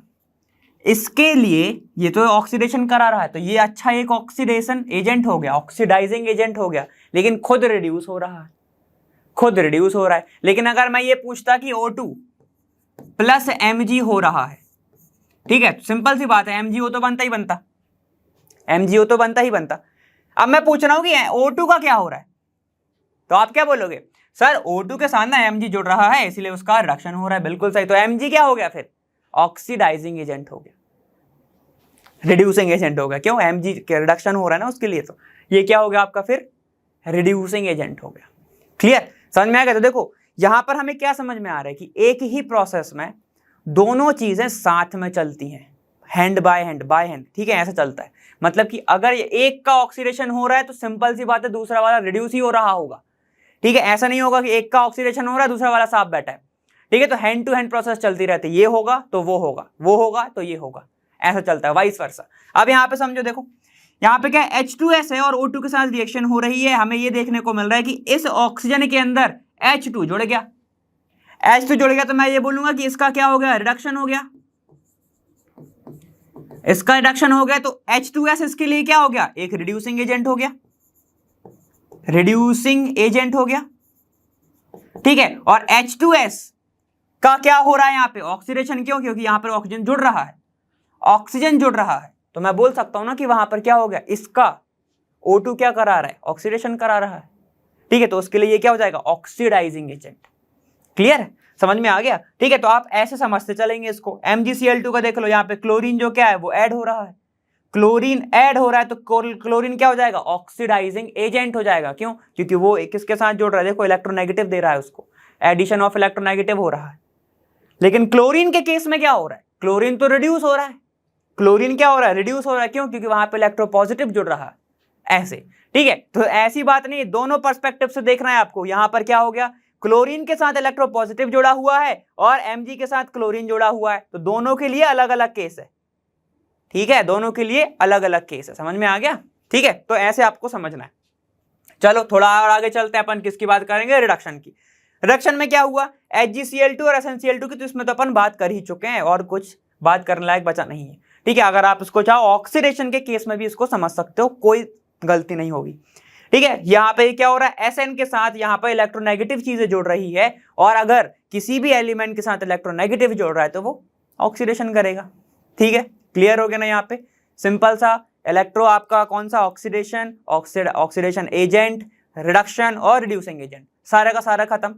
[SPEAKER 1] इसके लिए ये तो ऑक्सीडेशन करा रहा है, तो ये अच्छा एक ऑक्सीडेशन एजेंट हो गया, ऑक्सीडाइजिंग एजेंट हो गया, लेकिन खुद रिड्यूस हो रहा है। लेकिन अगर मैं ये पूछता कि O2 प्लस Mg हो रहा है, ठीक है, सिंपल सी बात है MgO तो बनता ही बनता। अब मैं पूछ रहा हूं कि O2 का क्या हो रहा है, तो आप क्या बोलोगे सर O2 के साथ ना Mg जुड़ रहा है इसलिए उसका रिडक्शन हो रहा है, बिल्कुल सही। तो Mg क्या हो गया फिर ऑक्सीडाइजिंग एजेंट हो गया, रिड्यूसिंग एजेंट हो गया, क्यों Mg के रिडक्शन हो रहा है ना उसके लिए, तो ये क्या हो गया आपका फिर रिड्यूसिंग एजेंट हो गया। क्लियर, समझ में आ गया। तो देखो यहां पर हमें क्या समझ में आ रहा है कि एक ही प्रोसेस में दोनों चीजें साथ में चलती हैं, हैंड बाय हैंड, ठीक है, ऐसा चलता है। मतलब कि अगर एक का ऑक्सीडेशन हो रहा है तो सिंपल सी बात है दूसरा वाला रिड्यूस ही हो रहा होगा, ठीक है। ऐसा नहीं होगा कि एक का ऑक्सीडेशन हो रहा है दूसरा वाला साफ बैठा है, ठीक है। तो हैंड टू हैंड प्रोसेस चलती रहती है, ये होगा तो वो होगा तो ये होगा, ऐसा चलता है, वाइस वर्सा। अब यहाँ पे समझो, देखो यहाँ पे क्या H2S है और O2 के साथ रिएक्शन हो रही है, हमें ये देखने को मिल रहा है कि इस ऑक्सीजन के अंदर H2 जुड़ गया, तो मैं ये बोलूंगा कि इसका क्या हो गया रिडक्शन हो गया, इसका रिडक्शन हो गया, तो H2S इसके लिए क्या हो गया एक रिड्यूसिंग एजेंट हो गया, ठीक है। और H2S का क्या हो रहा है यहाँ पे ऑक्सीडेशन, क्योंकि यहां पर ऑक्सीजन जुड़ रहा है, तो मैं बोल सकता हूं ना कि वहां पर क्या हो गया इसका O2 क्या करा रहा है ऑक्सीडेशन करा रहा है, ठीक है। तो उसके लिए ये क्या हो जाएगा ऑक्सीडाइजिंग एजेंट। क्लियर, समझ में आ गया, ठीक है। तो आप ऐसे समझते चलेंगे इसको। MgCl2 का देख लो, यहाँ पे क्लोरीन जो क्या है वो ऐड हो रहा है, तो क्लोरीन क्या हो जाएगा ऑक्सीडाइजिंग एजेंट हो जाएगा, क्यों, क्योंकि वो किसके साथ जुड़ रहा है, देखो इलेक्ट्रोनेगेटिव दे रहा है उसको, एडिशन ऑफ इलेक्ट्रोनेगेटिव हो रहा है। लेकिन क्लोरीन के केस में क्या हो रहा है, क्लोरीन तो रिड्यूस हो रहा है, रिड्यूस हो रहा है, क्यों, क्योंकि वहां पे इलेक्ट्रोपॉजिटिव जुड़ रहा है, ऐसे, ठीक है। तो ऐसी बात नहीं, दोनों पर्सपेक्टिव से देखना है आपको। यहां पर क्या हो गया क्लोरीन के साथ इलेक्ट्रोपॉजिटिव जुड़ा हुआ है और Mg के साथ क्लोरीन जुड़ा हुआ है, तो दोनों के लिए अलग अलग केस है, ठीक है, दोनों के लिए अलग अलग केस है, समझ में आ गया, ठीक है। तो ऐसे आपको समझना है। चलो थोड़ा और आगे चलते हैं, अपन किसकी बात करेंगे रिडक्शन की। रिडक्शन में क्या हुआ HgCl2 और SnCl2 की, तो इसमें तो अपन बात कर ही चुके हैं और कुछ बात करने लायक बचा नहीं है, ठीक है। अगर आप इसको चाहो ऑक्सीडेशन के केस में भी इसको समझ सकते हो, कोई गलती नहीं होगी, ठीक है। यहाँ पे क्या हो रहा है Sn के साथ यहाँ पे इलेक्ट्रोनेगेटिव चीजें जुड़ रही है, और अगर किसी भी एलिमेंट के साथ इलेक्ट्रोनेगेटिव जुड़ रहा है तो वो ऑक्सीडेशन करेगा, ठीक है। क्लियर हो गया ना, यहाँ पे सिंपल सा इलेक्ट्रो आपका कौन सा ऑक्सीडेशन एजेंट, रिडक्शन और रिड्यूसिंग एजेंट, सारा का सारा खत्म।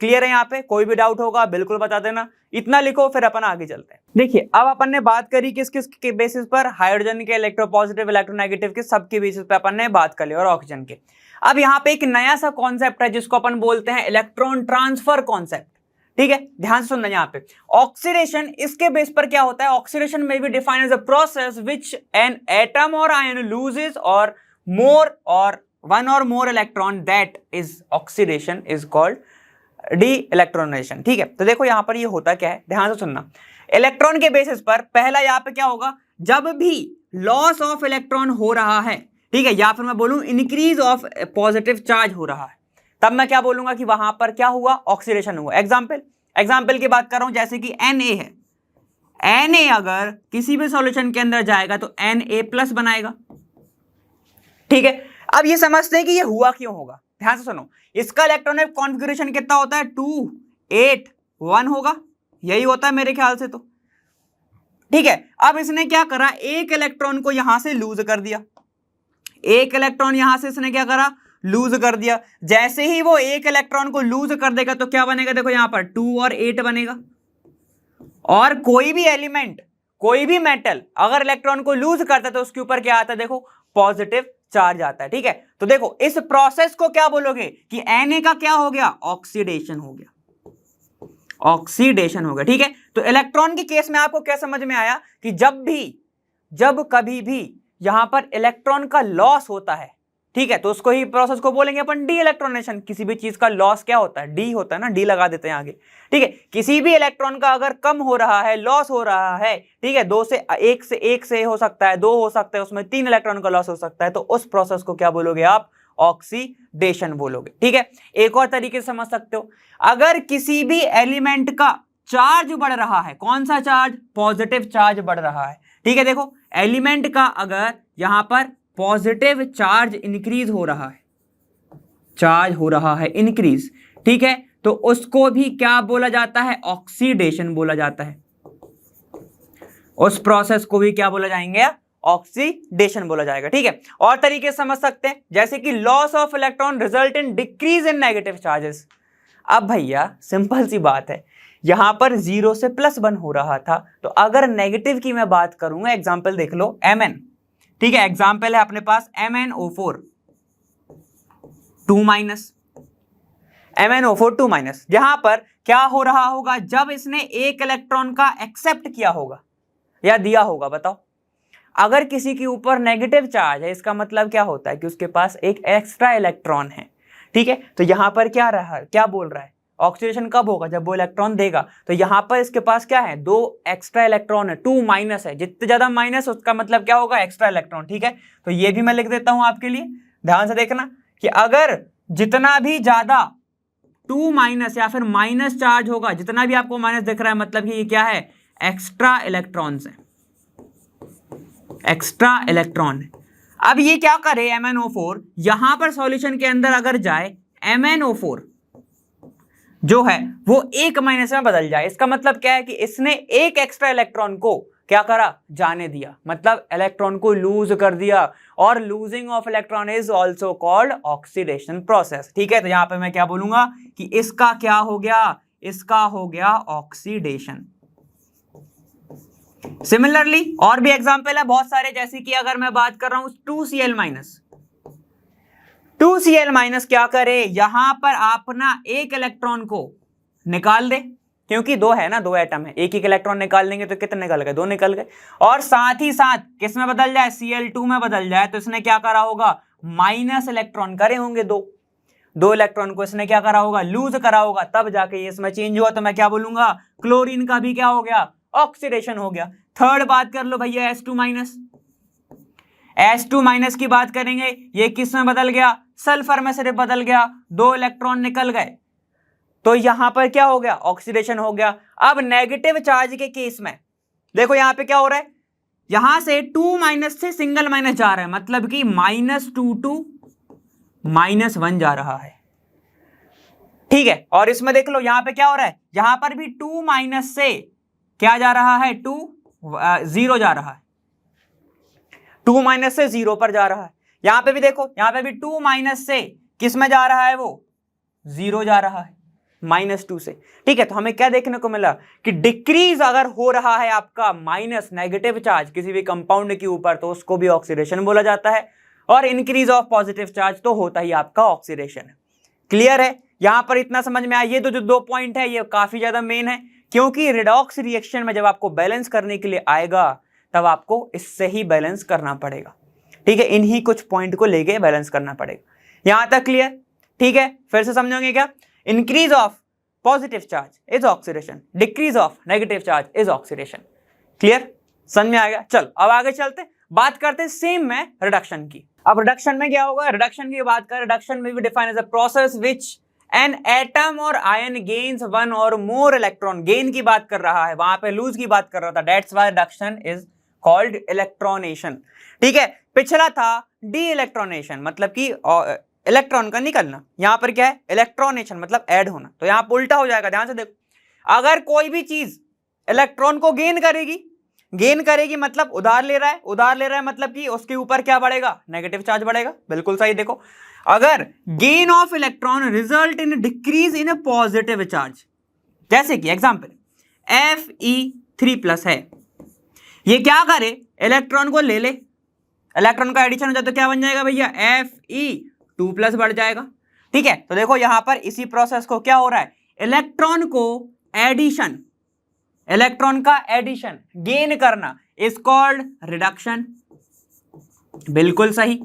[SPEAKER 1] क्लियर है यहाँ पे? कोई भी डाउट होगा बिल्कुल बता देना, इतना लिखो फिर अपन आगे चलते हैं। देखिए अब अपन ने बात करी किस किस के बेसिस पर, हाइड्रोजन के, इलेक्ट्रोपॉजिटिव इलेक्ट्रोनेगेटिव के, सबके बेसिस पे अपन ने बात कर ली, और ऑक्सीजन के। अब यहाँ पे एक नया सा कॉन्सेप्ट है जिसको अपन बोलते हैं इलेक्ट्रॉन ट्रांसफर कॉन्सेप्ट, ठीक है? ध्यान से सुनना, यहाँ पे ऑक्सीडेशन, इसके बेस पर क्या होता है, ऑक्सीडेशन में be defined as a process which an atom और ion loses or more or one और more electron, that is oxidation is called de electronation, ठीक है? तो देखो यहाँ पर ये होता क्या है, ध्यान से सुनना। इलेक्ट्रॉन के बेसिस पर पहला यहाँ पे क्या होगा, जब भी लॉस ऑफ इलेक्ट्रॉन हो रहा है, ठीक है, या फिर मैं बोलूं इंक्रीज ऑफ पॉजिटिव चार्ज हो रहा है, तब मैं क्या बोलूंगा कि वहां पर क्या हुआ, ऑक्सीडेशन हुआ। एग्जाम्पल की बात कर रहा हूं, जैसे कि Na है, Na अगर किसी भी सॉल्यूशन के अंदर जाएगा तो Na+ बनाएगा, ठीक है? अब ये समझते हैं कि ये हुआ क्यों होगा, ध्यान से सुनो। इसका इलेक्ट्रॉनिक कॉन्फ़िगरेशन कितना होता है, 2 8 1 होगा, यही होता है मेरे ख्याल से, तो ठीक है। अब इसने क्या करा, एक इलेक्ट्रॉन को यहां से लूज कर दिया, एक इलेक्ट्रॉन यहां से इसने क्या करा, लूज कर दिया। जैसे ही वो एक इलेक्ट्रॉन को लूज कर देगा तो क्या बनेगा, देखो यहां पर 2 और 8 बनेगा। और कोई भी एलिमेंट, कोई भी मेटल अगर इलेक्ट्रॉन को लूज करता है तो उसके ऊपर क्या आता है, देखो पॉजिटिव चार्ज आता है, ठीक है? तो देखो इस प्रोसेस को क्या बोलोगे कि Na का क्या हो गया, ऑक्सीडेशन हो गया, ऑक्सीडेशन हो गया, ठीक है? तो इलेक्ट्रॉन के केस में आपको क्या समझ में आया कि जब कभी भी यहां पर इलेक्ट्रॉन का लॉस होता है, ठीक है, तो उसको ही प्रोसेस को बोलेंगे अपन डी इलेक्ट्रॉनेशन। किसी भी चीज का लॉस क्या होता है, डी होता है ना, डी लगा देते हैं आगे, ठीक है? किसी भी इलेक्ट्रॉन का अगर कम हो रहा है, लॉस हो रहा है, ठीक है, 2 से 1 से हो सकता है, 2 हो सकता है, उसमें 3 इलेक्ट्रॉन का लॉस हो सकता है, तो उस प्रोसेस को क्या बोलोगे आप, ऑक्सीडेशन बोलोगे, ठीक है? एक और तरीके से समझ सकते हो, अगर किसी भी एलिमेंट का चार्ज बढ़ रहा है, कौन सा चार्ज, पॉजिटिव चार्ज बढ़ रहा है, ठीक है? देखो एलिमेंट का अगर यहां पर पॉजिटिव चार्ज इंक्रीज हो रहा है, चार्ज हो रहा है इंक्रीज, ठीक है, तो उसको भी क्या बोला जाता है, ऑक्सीडेशन बोला जाता है। उस प्रोसेस को भी क्या बोला जाएंगे, ऑक्सीडेशन बोला जाएगा, ठीक है? और तरीके समझ सकते हैं, जैसे कि loss of electron result in decrease in negative charges. अब भैया सिंपल सी बात है, यहां पर 0 से +1 हो रहा था, तो अगर नेगेटिव की मैं बात करूंगा, एग्जाम्पल देख लो Mn, ठीक है, एग्जाम्पल है अपने पास MnO4 2 MnO4 2 यहां पर क्या हो रहा होगा, जब इसने एक इलेक्ट्रॉन का एक्सेप्ट किया होगा या दिया होगा, बताओ, अगर किसी के ऊपर नेगेटिव चार्ज है, इसका मतलब क्या होता है कि उसके पास एक एक्स्ट्रा इलेक्ट्रॉन है, ठीक है? तो यहां पर क्या बोल रहा है, ऑक्सीडेशन कब होगा, जब वो इलेक्ट्रॉन देगा। तो यहां पर इसके पास क्या है, 2 एक्स्ट्रा इलेक्ट्रॉन है, 2 है, जितने ज्यादा माइनस उसका मतलब क्या होगा, एक्स्ट्रा इलेक्ट्रॉन, ठीक है? तो ये भी मैं लिख देता हूं आपके लिए, ध्यान से देखना कि अगर जितना भी ज्यादा 2 या फिर माइनस चार्ज होगा, जितना भी आपको माइनस दिख रहा है, मतलब कि ये क्या है, एक्स्ट्रा इलेक्ट्रॉन्स है, एक्स्ट्रा इलेक्ट्रॉन है। अब ये क्या करे, MnO4 यहां पर सॉल्यूशन के अंदर अगर जाए, MnO4 जो है वो 1 में बदल जाए, इसका मतलब क्या है कि इसने एक एक्स्ट्रा इलेक्ट्रॉन को क्या करा, जाने दिया, मतलब इलेक्ट्रॉन को लूज कर दिया, और losing of electron is also called oxidation process, ठीक है? तो यहां पे मैं क्या बोलूंगा कि इसका क्या हो गया, इसका हो गया ऑक्सीडेशन। सिमिलरली और भी एग्जांपल है बहुत सारे, जैसे कि अगर मैं बात कर रहा हूं 2Cl- क्या करे, यहां पर आप ना एक इलेक्ट्रॉन को निकाल दे, क्योंकि 2 है ना, 2 एटम है, एक इलेक्ट्रॉन निकाल लेंगे तो कितने निकल गए, 2 निकल गए। और साथ ही साथ किस में बदल जाए, Cl2 में बदल जाए, तो इसने क्या करा होगा, माइनस इलेक्ट्रॉन करे होंगे, 2 इलेक्ट्रॉन को इसने क्या करा होगा, लूज करा होगा, तब जाके ये इसमें चेंज हुआ। तो मैं क्या बोलूंगा, क्लोरीन का भी क्या हो गया, ऑक्सीडेशन हो गया। थर्ड बात कर लो भैया, H2- की बात करेंगे, ये किस में बदल गया, सल्फर में सिर्फ बदल गया, 2 इलेक्ट्रॉन निकल गए, तो यहां पर क्या हो गया, ऑक्सीडेशन हो गया। अब नेगेटिव चार्ज के केस में देखो यहां पे क्या हो रहा है, यहां से 2 से सिंगल माइनस जा रहा है, मतलब कि -2 to -1 जा रहा है, ठीक है? और इसमें देख लो यहां पे क्या हो रहा है, यहां पर भी 2 से क्या जा रहा है, 0 जा रहा है, 2 से 0 पर जा रहा है। यहां पे भी देखो, यहां पे भी 2 से किस में जा रहा है, वो 0 जा रहा है, -2 से। ठीक है, तो हमें क्या देखने को मिला कि डिक्रीज अगर हो रहा है आपका माइनस नेगेटिव चार्ज किसी भी कंपाउंड के ऊपर तो उसको भी ऑक्सीडेशन बोला जाता है, और इंक्रीज ऑफ पॉजिटिव चार्ज तो होता ही आपका ऑक्सीडेशन। क्लियर है, यहां पर इतना समझ में आया। ये तो जो 2 पॉइंट है ये काफी ज्यादा मेन है, क्योंकि रिडॉक्स रिएक्शन में जब आपको बैलेंस करने के लिए आएगा तब आपको इससे ही बैलेंस करना पड़ेगा। ठीक है, इन्हीं कुछ पॉइंट को लेके बैलेंस करना पड़ेगा। यहां तक क्लियर? ठीक है, फिर से समझोगे क्या? Increase of positive charge is oxidation, decrease of negative charge is oxidation. Clear, समझ में आ गया? चल अब आगे चलते, बात करते सेम में रिडक्शन की। अब रिडक्शन में क्या होगा? रिडक्शन की बात करें, reduction may be define as a process which an atom और आयन गेन्स वन और मोर इलेक्ट्रॉन। गेन की बात कर रहा है, वहां पे लूज की बात कर रहा था, that's why reduction is called electronation. ठीक है, पिछला था डी इलेक्ट्रॉनेशन, मतलब कि इलेक्ट्रॉन का निकलना। यहां पर क्या है? इलेक्ट्रॉनेशन मतलब ऐड होना। तो यहां पर उल्टा हो जाएगा, ध्यान से देखो। अगर कोई भी चीज इलेक्ट्रॉन को गेन करेगी मतलब उधार ले रहा है मतलब कि उसके ऊपर क्या बढ़ेगा? नेगेटिव चार्ज बढ़ेगा। बिल्कुल सही। देखो, अगर gain of electron result in decrease in positive charge, जैसे कि एग्जांपल Fe3+ है, ये क्या करे? इलेक्ट्रॉन को ले ले, इलेक्ट्रॉन का एडिशन हो जाए तो क्या बन जाएगा भैया? Fe2+ बढ़ जाएगा। ठीक है, तो देखो यहां पर इसी प्रोसेस को क्या हो रहा है? इलेक्ट्रॉन का एडिशन गेन करना इज कॉल्ड रिडक्शन। बिल्कुल सही।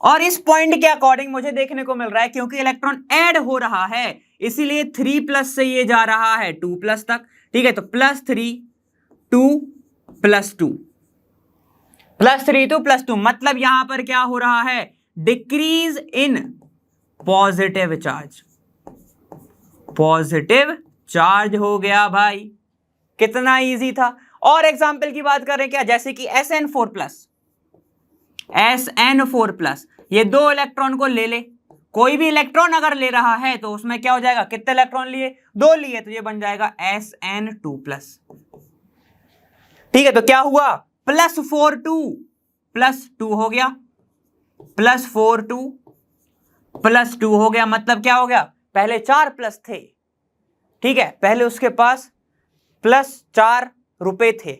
[SPEAKER 1] और इस पॉइंट के अकॉर्डिंग मुझे देखने को मिल रहा है, क्योंकि इलेक्ट्रॉन ऐड हो रहा है इसीलिए 3+ से ये जा रहा है 2+ तक। ठीक है, तो +3 2 +2 +3 2 +2 मतलब यहां पर क्या हो रहा है? डिक्रीज इन पॉजिटिव चार्ज हो गया भाई। कितना इजी था। और एग्जाम्पल की बात करें क्या? जैसे कि SN4+, ये 2 इलेक्ट्रॉन को ले ले। कोई भी इलेक्ट्रॉन अगर ले रहा है तो उसमें क्या हो जाएगा? कितने इलेक्ट्रॉन लिए? 2 लिए, तो ये बन जाएगा SN2+। ठीक है, तो क्या हुआ? +4 2 +2 हो गया, +4 2 +2 हो गया। मतलब क्या हो गया? पहले 4 प्लस थे, ठीक है, पहले उसके पास +4 रुपए थे,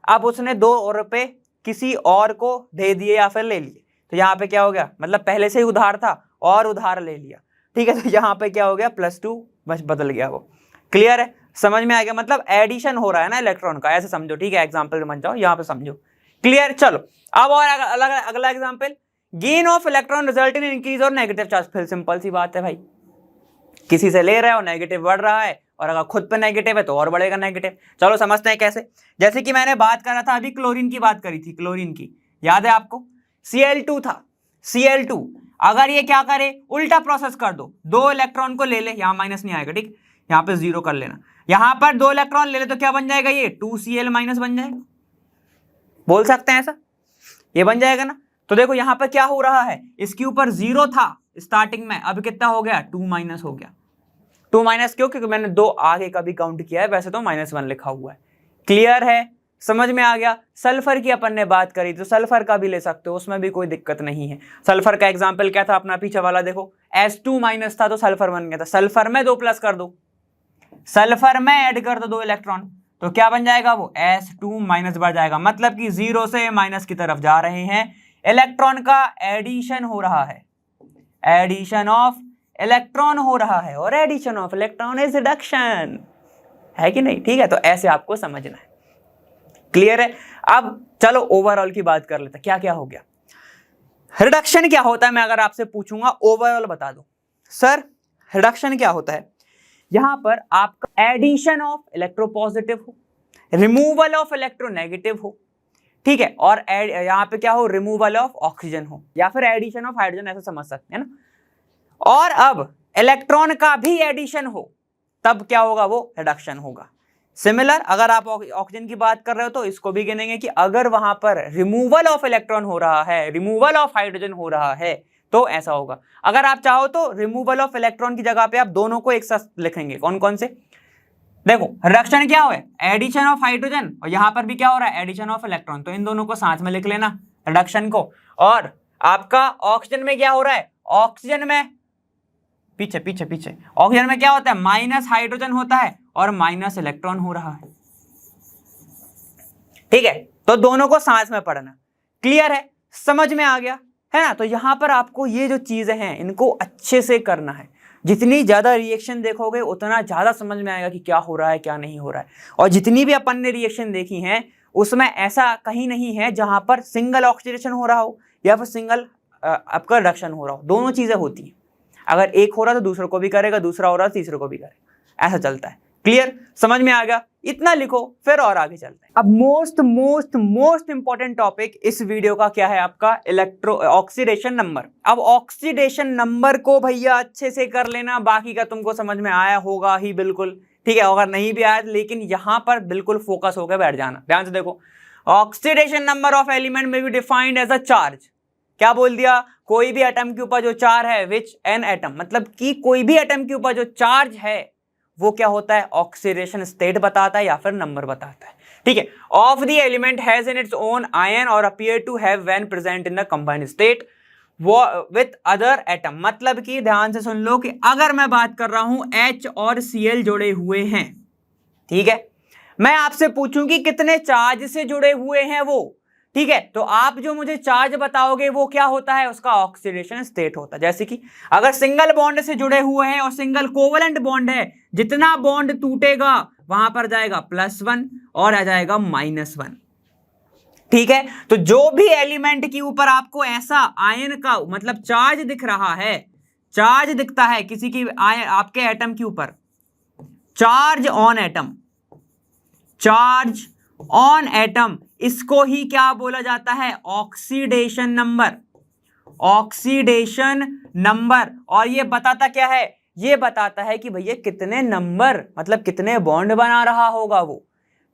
[SPEAKER 1] अब उसने 2 रुपए किसी और को दे दिए या फिर ले लिए, तो यहां पे क्या हो गया? मतलब पहले से ही उधार था और उधार ले लिया। ठीक है, तो यहां पे क्या हो गया? +2 बस बदल गया वो। क्लियर है, समझ में आ गया? मतलब एडिशन हो रहा है ना इलेक्ट्रॉन का, ऐसे समझो। ठीक है, एग्जाम्पल बन जाओ, यहां पे समझो। क्लियर, चलो अब और अगला example, gain of electron result in increase और नेगेटिव चार्ज। फिर सिंपल सी बात है भाई, किसी से ले रहा है और नेगेटिव बढ़ रहा है, और अगर खुद पे नेगेटिव है तो और बढ़ेगा नेगेटिव। चलो समझते हैं कैसे। जैसे कि मैंने बात कर रहा था अभी, क्लोरीन की बात करी थी, क्लोरीन की, याद है आपको? Cl2 था, Cl2 अगर ये क्या करे? उल्टा प्रोसेस कर दो, 2 इलेक्ट्रॉन को ले ले, यहां माइनस नहीं आएगा, ठीक, यहां पे 0 कर लेना। यहां पर 2 इलेक्ट्रॉन ले ले तो क्या बन जाएगा? ये 2Cl- बन जाएगा, बोल सकते हैं ऐसा, ये बन जाएगा ना। तो देखो यहां पर क्या हो रहा है, इसके ऊपर 0 था स्टार्टिंग में, अब कितना हो गया? 2- हो गया। 2- क्यों? क्योंकि मैंने 2 आगे का भी काउंट किया है, वैसे तो -1 लिखा हुआ है। क्लियर है, समझ में आ गया? सल्फर की अपन ने बात करी तो सल्फर का भी ले सकते हो, उसमें भी कोई दिक्कत नहीं है। सल्फर का एग्जाम्पल क्या था अपना पीछे वाला? देखो S2- था तो सल्फर बन गया था, सल्फर में 2+ कर दो, सल्फर में ऐड कर दो 2 इलेक्ट्रॉन, तो क्या बन जाएगा? वो S2- बढ़ जाएगा। मतलब कि 0 से माइनस की तरफ जा रहे हैं, इलेक्ट्रॉन का एडिशन हो रहा है, एडिशन ऑफ इलेक्ट्रॉन हो रहा है, और addition of electron is reduction, है कि नहीं? ठीक है, तो ऐसे आपको समझना है। क्लियर है? अब चलो ओवरऑल की बात कर लेते हैं, क्या क्या हो गया। रिडक्शन क्या होता है, मैं अगर आपसे पूछूंगा ओवरऑल बता दो सर रिडक्शन क्या होता है। यहां पर आपका एडिशन ऑफ इलेक्ट्रोपॉजिटिव हो, रिमूवल ऑफ इलेक्ट्रोनेगेटिव हो, ठीक है, और यहां पे क्या हो? रिमूवल ऑफ ऑक्सीजन हो, या फिर एडिशन ऑफ हाइड्रोजन, ऐसा समझ सकते हैं ना। और अब इलेक्ट्रॉन का भी एडिशन हो तब क्या होगा? वो रिडक्शन होगा। सिमिलर अगर आप ऑक्सीजन की बात कर रहे हो तो इसको भी गिनेंगे कि अगर वहां पर रिमूवल ऑफ इलेक्ट्रॉन हो रहा है, रिमूवल ऑफ हाइड्रोजन हो रहा है, तो ऐसा होगा। अगर आप चाहो तो रिमूवल ऑफ इलेक्ट्रॉन की जगह पे आप दोनों को एक साथ लिखेंगे। कौन कौन से? देखो रिडक्शन क्या हुआ? एडिशन ऑफ हाइड्रोजन, और यहां पर भी क्या हो रहा है? एडिशन ऑफ इलेक्ट्रॉन, तो इन दोनों को साथ में लिख लेना रिडक्शन को। और आपका ऑक्सीजन में क्या हो रहा है? ऑक्सीजन में पीछे पीछे पीछे, ऑक्सीजन में क्या होता है, माइनस हाइड्रोजन होता है और माइनस इलेक्ट्रॉन हो रहा है। ठीक है, तो दोनों को साथ में पढ़ना। क्लियर है, समझ में आ गया है ना। तो यहां पर आपको ये जो चीजें हैं इनको अच्छे से करना है। जितनी ज्यादा रिएक्शन देखोगे उतना ज्यादा समझ में आएगा कि क्या हो रहा है क्या नहीं हो रहा है। और जितनी भी अपन ने रिएक्शन देखी है उसमें ऐसा कहीं नहीं है जहां पर सिंगल ऑक्सीडेशन हो रहा हो या फिर सिंगल आपका रिडक्शन हो रहा हो। दोनों चीजें होती हैं। अगर एक हो रहा तो दूसरे को भी करेगा, दूसरा हो रहा तो तीसरे को भी करेगा, ऐसा चलता है। क्लियर, समझ में आ गया, इतना लिखो फिर और आगे चलते हैं। अब मोस्ट इंपॉर्टेंट टॉपिक इस वीडियो का क्या है, आपका ऑक्सीडेशन नंबर। अब ऑक्सीडेशन नंबर को भैया अच्छे से कर लेना, बाकी का तुमको समझ में आया होगा ही बिल्कुल। ठीक है, अगर नहीं भी आया लेकिन यहां पर बिल्कुल फोकस होकर बैठ जाना। ध्यान से देखो, oxidation number of element may be defined as a charge. क्या बोल दिया, कोई भी एटम के ऊपर जो चार्ज है, विच एन एटम, मतलब कि कोई भी एटम के ऊपर जो चार्ज है वो क्या होता है, ऑक्सीडेशन स्टेट बताता है या फिर नंबर बताता है। ठीक है, of the element has in its own ion or appear to have when present in the combined state with other atom. मतलब कि ध्यान से सुन लो कि अगर मैं बात कर रहा हूं H और Cl जुड़े हुए हैं, ठीक है, मैं आपसे पूछूं कि कितने चार्ज से जुड़े हुए हैं वो, ठीक है, तो आप जो मुझे चार्ज बताओगे वो क्या होता है, उसका ऑक्सीडेशन स्टेट होता है। जैसे कि अगर सिंगल बॉन्ड से जुड़े हुए हैं और सिंगल कोवलेंट बॉन्ड है, जितना बॉन्ड टूटेगा वहां पर जाएगा +1 और आ जाएगा -1। ठीक है, तो जो भी एलिमेंट के ऊपर आपको ऐसा आयन का मतलब चार्ज दिख रहा है, चार्ज दिखता है किसी की आपके एटम के ऊपर, charge on atom, charge on atom, इसको ही क्या बोला जाता है, ऑक्सीडेशन नंबर। ऑक्सीडेशन नंबर, और ये बताता क्या है, ये बताता है कि भैया कितने नंबर मतलब कितने बॉन्ड बना रहा होगा वो।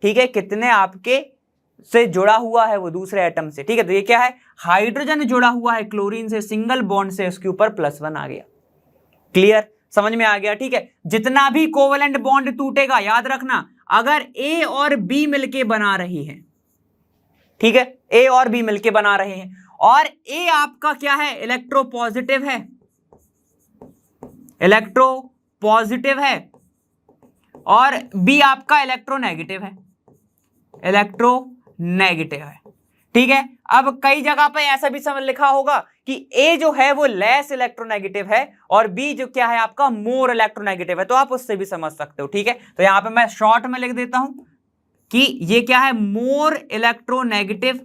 [SPEAKER 1] ठीक है, कितने आपके से जुड़ा हुआ है वो दूसरे एटम से। ठीक है, तो ये क्या है, हाइड्रोजन जुड़ा हुआ है क्लोरीन से, सिंगल बॉन्ड से, उसके ऊपर +1 आ गया। क्लियर, समझ में आ गया। ठीक है, जितना भी कोवलेंट बॉन्ड टूटेगा, याद रखना, अगर A और B मिलके बना रही है, ठीक है, A और B मिलके बना रहे हैं, और A आपका क्या है, इलेक्ट्रो पॉजिटिव है, इलेक्ट्रो पॉजिटिव है, और B आपका इलेक्ट्रोनेगेटिव है, इलेक्ट्रोनेगेटिव है। ठीक है, अब कई जगह पे ऐसा भी समझ लिखा होगा कि A जो है वो लेस इलेक्ट्रोनेगेटिव है और B जो क्या है आपका मोर इलेक्ट्रोनेगेटिव है, तो आप उससे भी समझ सकते हो। ठीक है, तो यहां पे मैं शॉर्ट में लिख देता हूं कि ये क्या है, मोर इलेक्ट्रोनेगेटिव,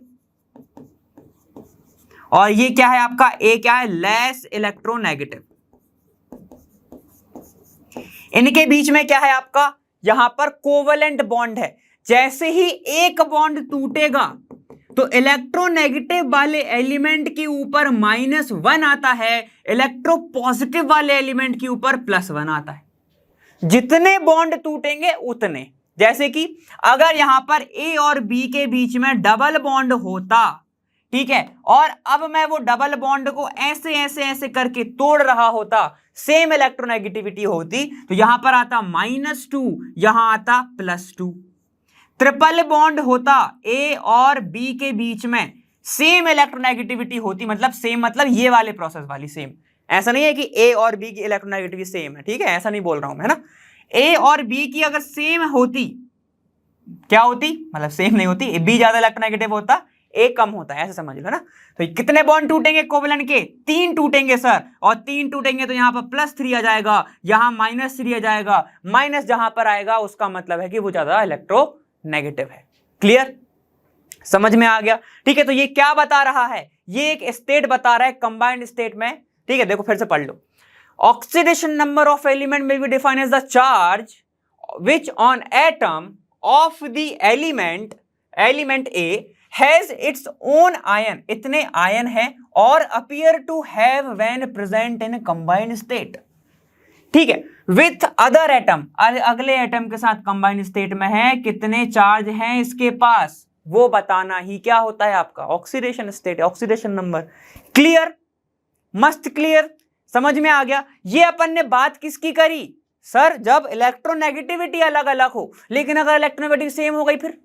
[SPEAKER 1] और ये क्या है आपका A क्या है, लेस इलेक्ट्रोनेगेटिव। इनके बीच में क्या है आपका, यहां पर कोवलेंट बॉन्ड है। जैसे ही एक बॉन्ड टूटेगा तो इलेक्ट्रोनेगेटिव वाले एलिमेंट के ऊपर -1 आता है, इलेक्ट्रो पॉजिटिव वाले एलिमेंट के ऊपर +1 आता है। जितने बॉन्ड टूटेंगे उतने। जैसे कि अगर यहां पर A और B के बीच में डबल बॉन्ड होता, ठीक है, और अब मैं वो डबल बॉन्ड को ऐसे ऐसे ऐसे करके तोड़ रहा होता, सेम इलेक्ट्रोनेगेटिविटी होती, तो यहां पर आता -2, यहां आता +2। ट्रिपल बॉन्ड होता A और B के बीच में, सेम इलेक्ट्रोनेगेटिविटी होती, मतलब सेम मतलब ये वाले प्रोसेस वाली सेम। ऐसा नहीं है कि A और B की इलेक्ट्रोनेगेटिविटी सेम है, ठीक है, ऐसा नहीं बोल रहा हूं मैं, है ना। A और B की अगर सेम होती, क्या होती, मतलब सेम नहीं होती, B ज्यादा इलेक्ट्रोनेगेटिव होता, A कम होता है, ऐसे समझ लो ना। तो कितने बॉन्ड टूटेंगे कोवलेंट के, 3 टूटेंगे सर, और 3 टूटेंगे तो यहां पर +3 आ जाएगा, यहां -3 आ जाएगा, माइनस जहां पर आएगा उसका मतलब है कि वो ज्यादा इलेक्ट्रोनेगेटिव है। क्लियर, समझ में आ गया। ठीक है, तो ये क्या बता रहा है, ये एक स्टेट बता रहा है कंबाइंड स्टेट में। ठीक है, देखो फिर से पढ़ लो, oxidation number of element may be defined as the charge which on atom of the element A has its own ion, इतने आयन है, और appear to have when present in combined state. ठीक है, विथ अदर एटम, अगले atom के साथ combined state में है, कितने चार्ज हैं इसके पास वो बताना ही क्या होता है आपका oxidation state, oxidation number. Clear, मस्त क्लियर, समझ में आ गया। ये अपन ने बात किसकी करी सर, जब इलेक्ट्रोनेगेटिविटी अलग अलग हो, लेकिन अगर इलेक्ट्रोनेगेटिविटी सेम हो गई फिर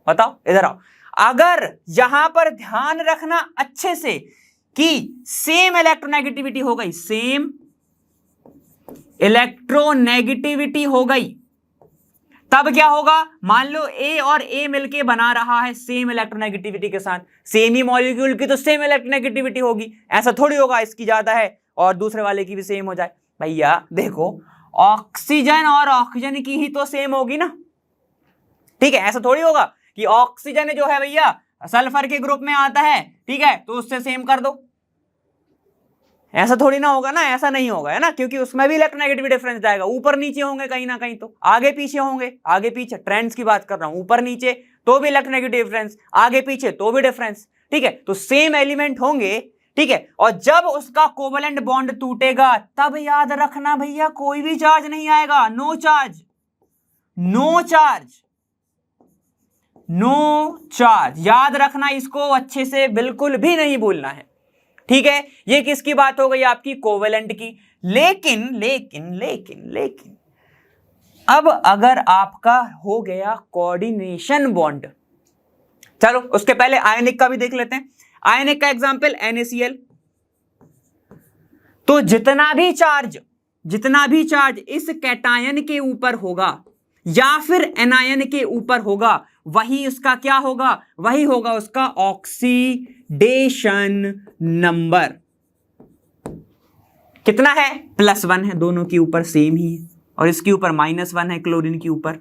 [SPEAKER 1] बताओ, इधर आओ। अगर यहां पर ध्यान रखना अच्छे से कि सेम इलेक्ट्रोनेगेटिविटी हो गई, सेम इलेक्ट्रोनेगेटिविटी हो गई, तब क्या होगा, मान लो ए और ए मिलके बना रहा है सेम इलेक्ट्रोनेगेटिविटी के साथ, सेम ही मॉलिक्यूल की तो सेम इलेक्ट्रोनेगेटिविटी होगी, ऐसा थोड़ी होगा इसकी ज्यादा है और दूसरे वाले की भी सेम हो जाए। भैया देखो, ऑक्सीजन और ऑक्सीजन की ही तो सेम होगी ना, ठीक है, ऐसा थोड़ी होगा कि ऑक्सीजन जो है भैया सल्फर के ग्रुप में आता है, ठीक है, तो उससे सेम कर दो, ऐसा थोड़ी ना होगा ना, ऐसा नहीं होगा, है ना, क्योंकि उसमें भी इलेक्ट्रोनेगेटिविटी डिफरेंस जाएगा, ऊपर नीचे होंगे कहीं ना कहीं, तो आगे पीछे होंगे, आगे पीछे ट्रेंड्स की बात कर रहा हूं, ऊपर नीचे तो भी इलेक्ट्रोनेगेटिव डिफरेंस, आगे पीछे तो भी डिफरेंस, ठीक है, तो सेम एलिमेंट होंगे, ठीक है, और जब उसका कोवेलेंट बॉन्ड टूटेगा तब याद रखना भैया कोई भी चार्ज नहीं आएगा, no charge, no charge, no charge, याद रखना इसको अच्छे से, बिल्कुल भी नहीं भूलना है, ठीक है। ये किसकी बात हो गई, आपकी कोवेलेंट की। लेकिन लेकिन लेकिन लेकिन अब अगर आपका हो गया कोऑर्डिनेशन बॉन्ड, चलो उसके पहले आयनिक का भी देख लेते हैं। आयनिक का एग्जांपल NaCl, तो जितना भी चार्ज इस कैटायन के ऊपर होगा या फिर एनायन के ऊपर होगा, वही उसका क्या होगा, वही होगा उसका ऑक्सीडेशन नंबर। कितना है, +1 है, दोनों के ऊपर सेम ही है, और इसके ऊपर -1 है क्लोरीन के ऊपर।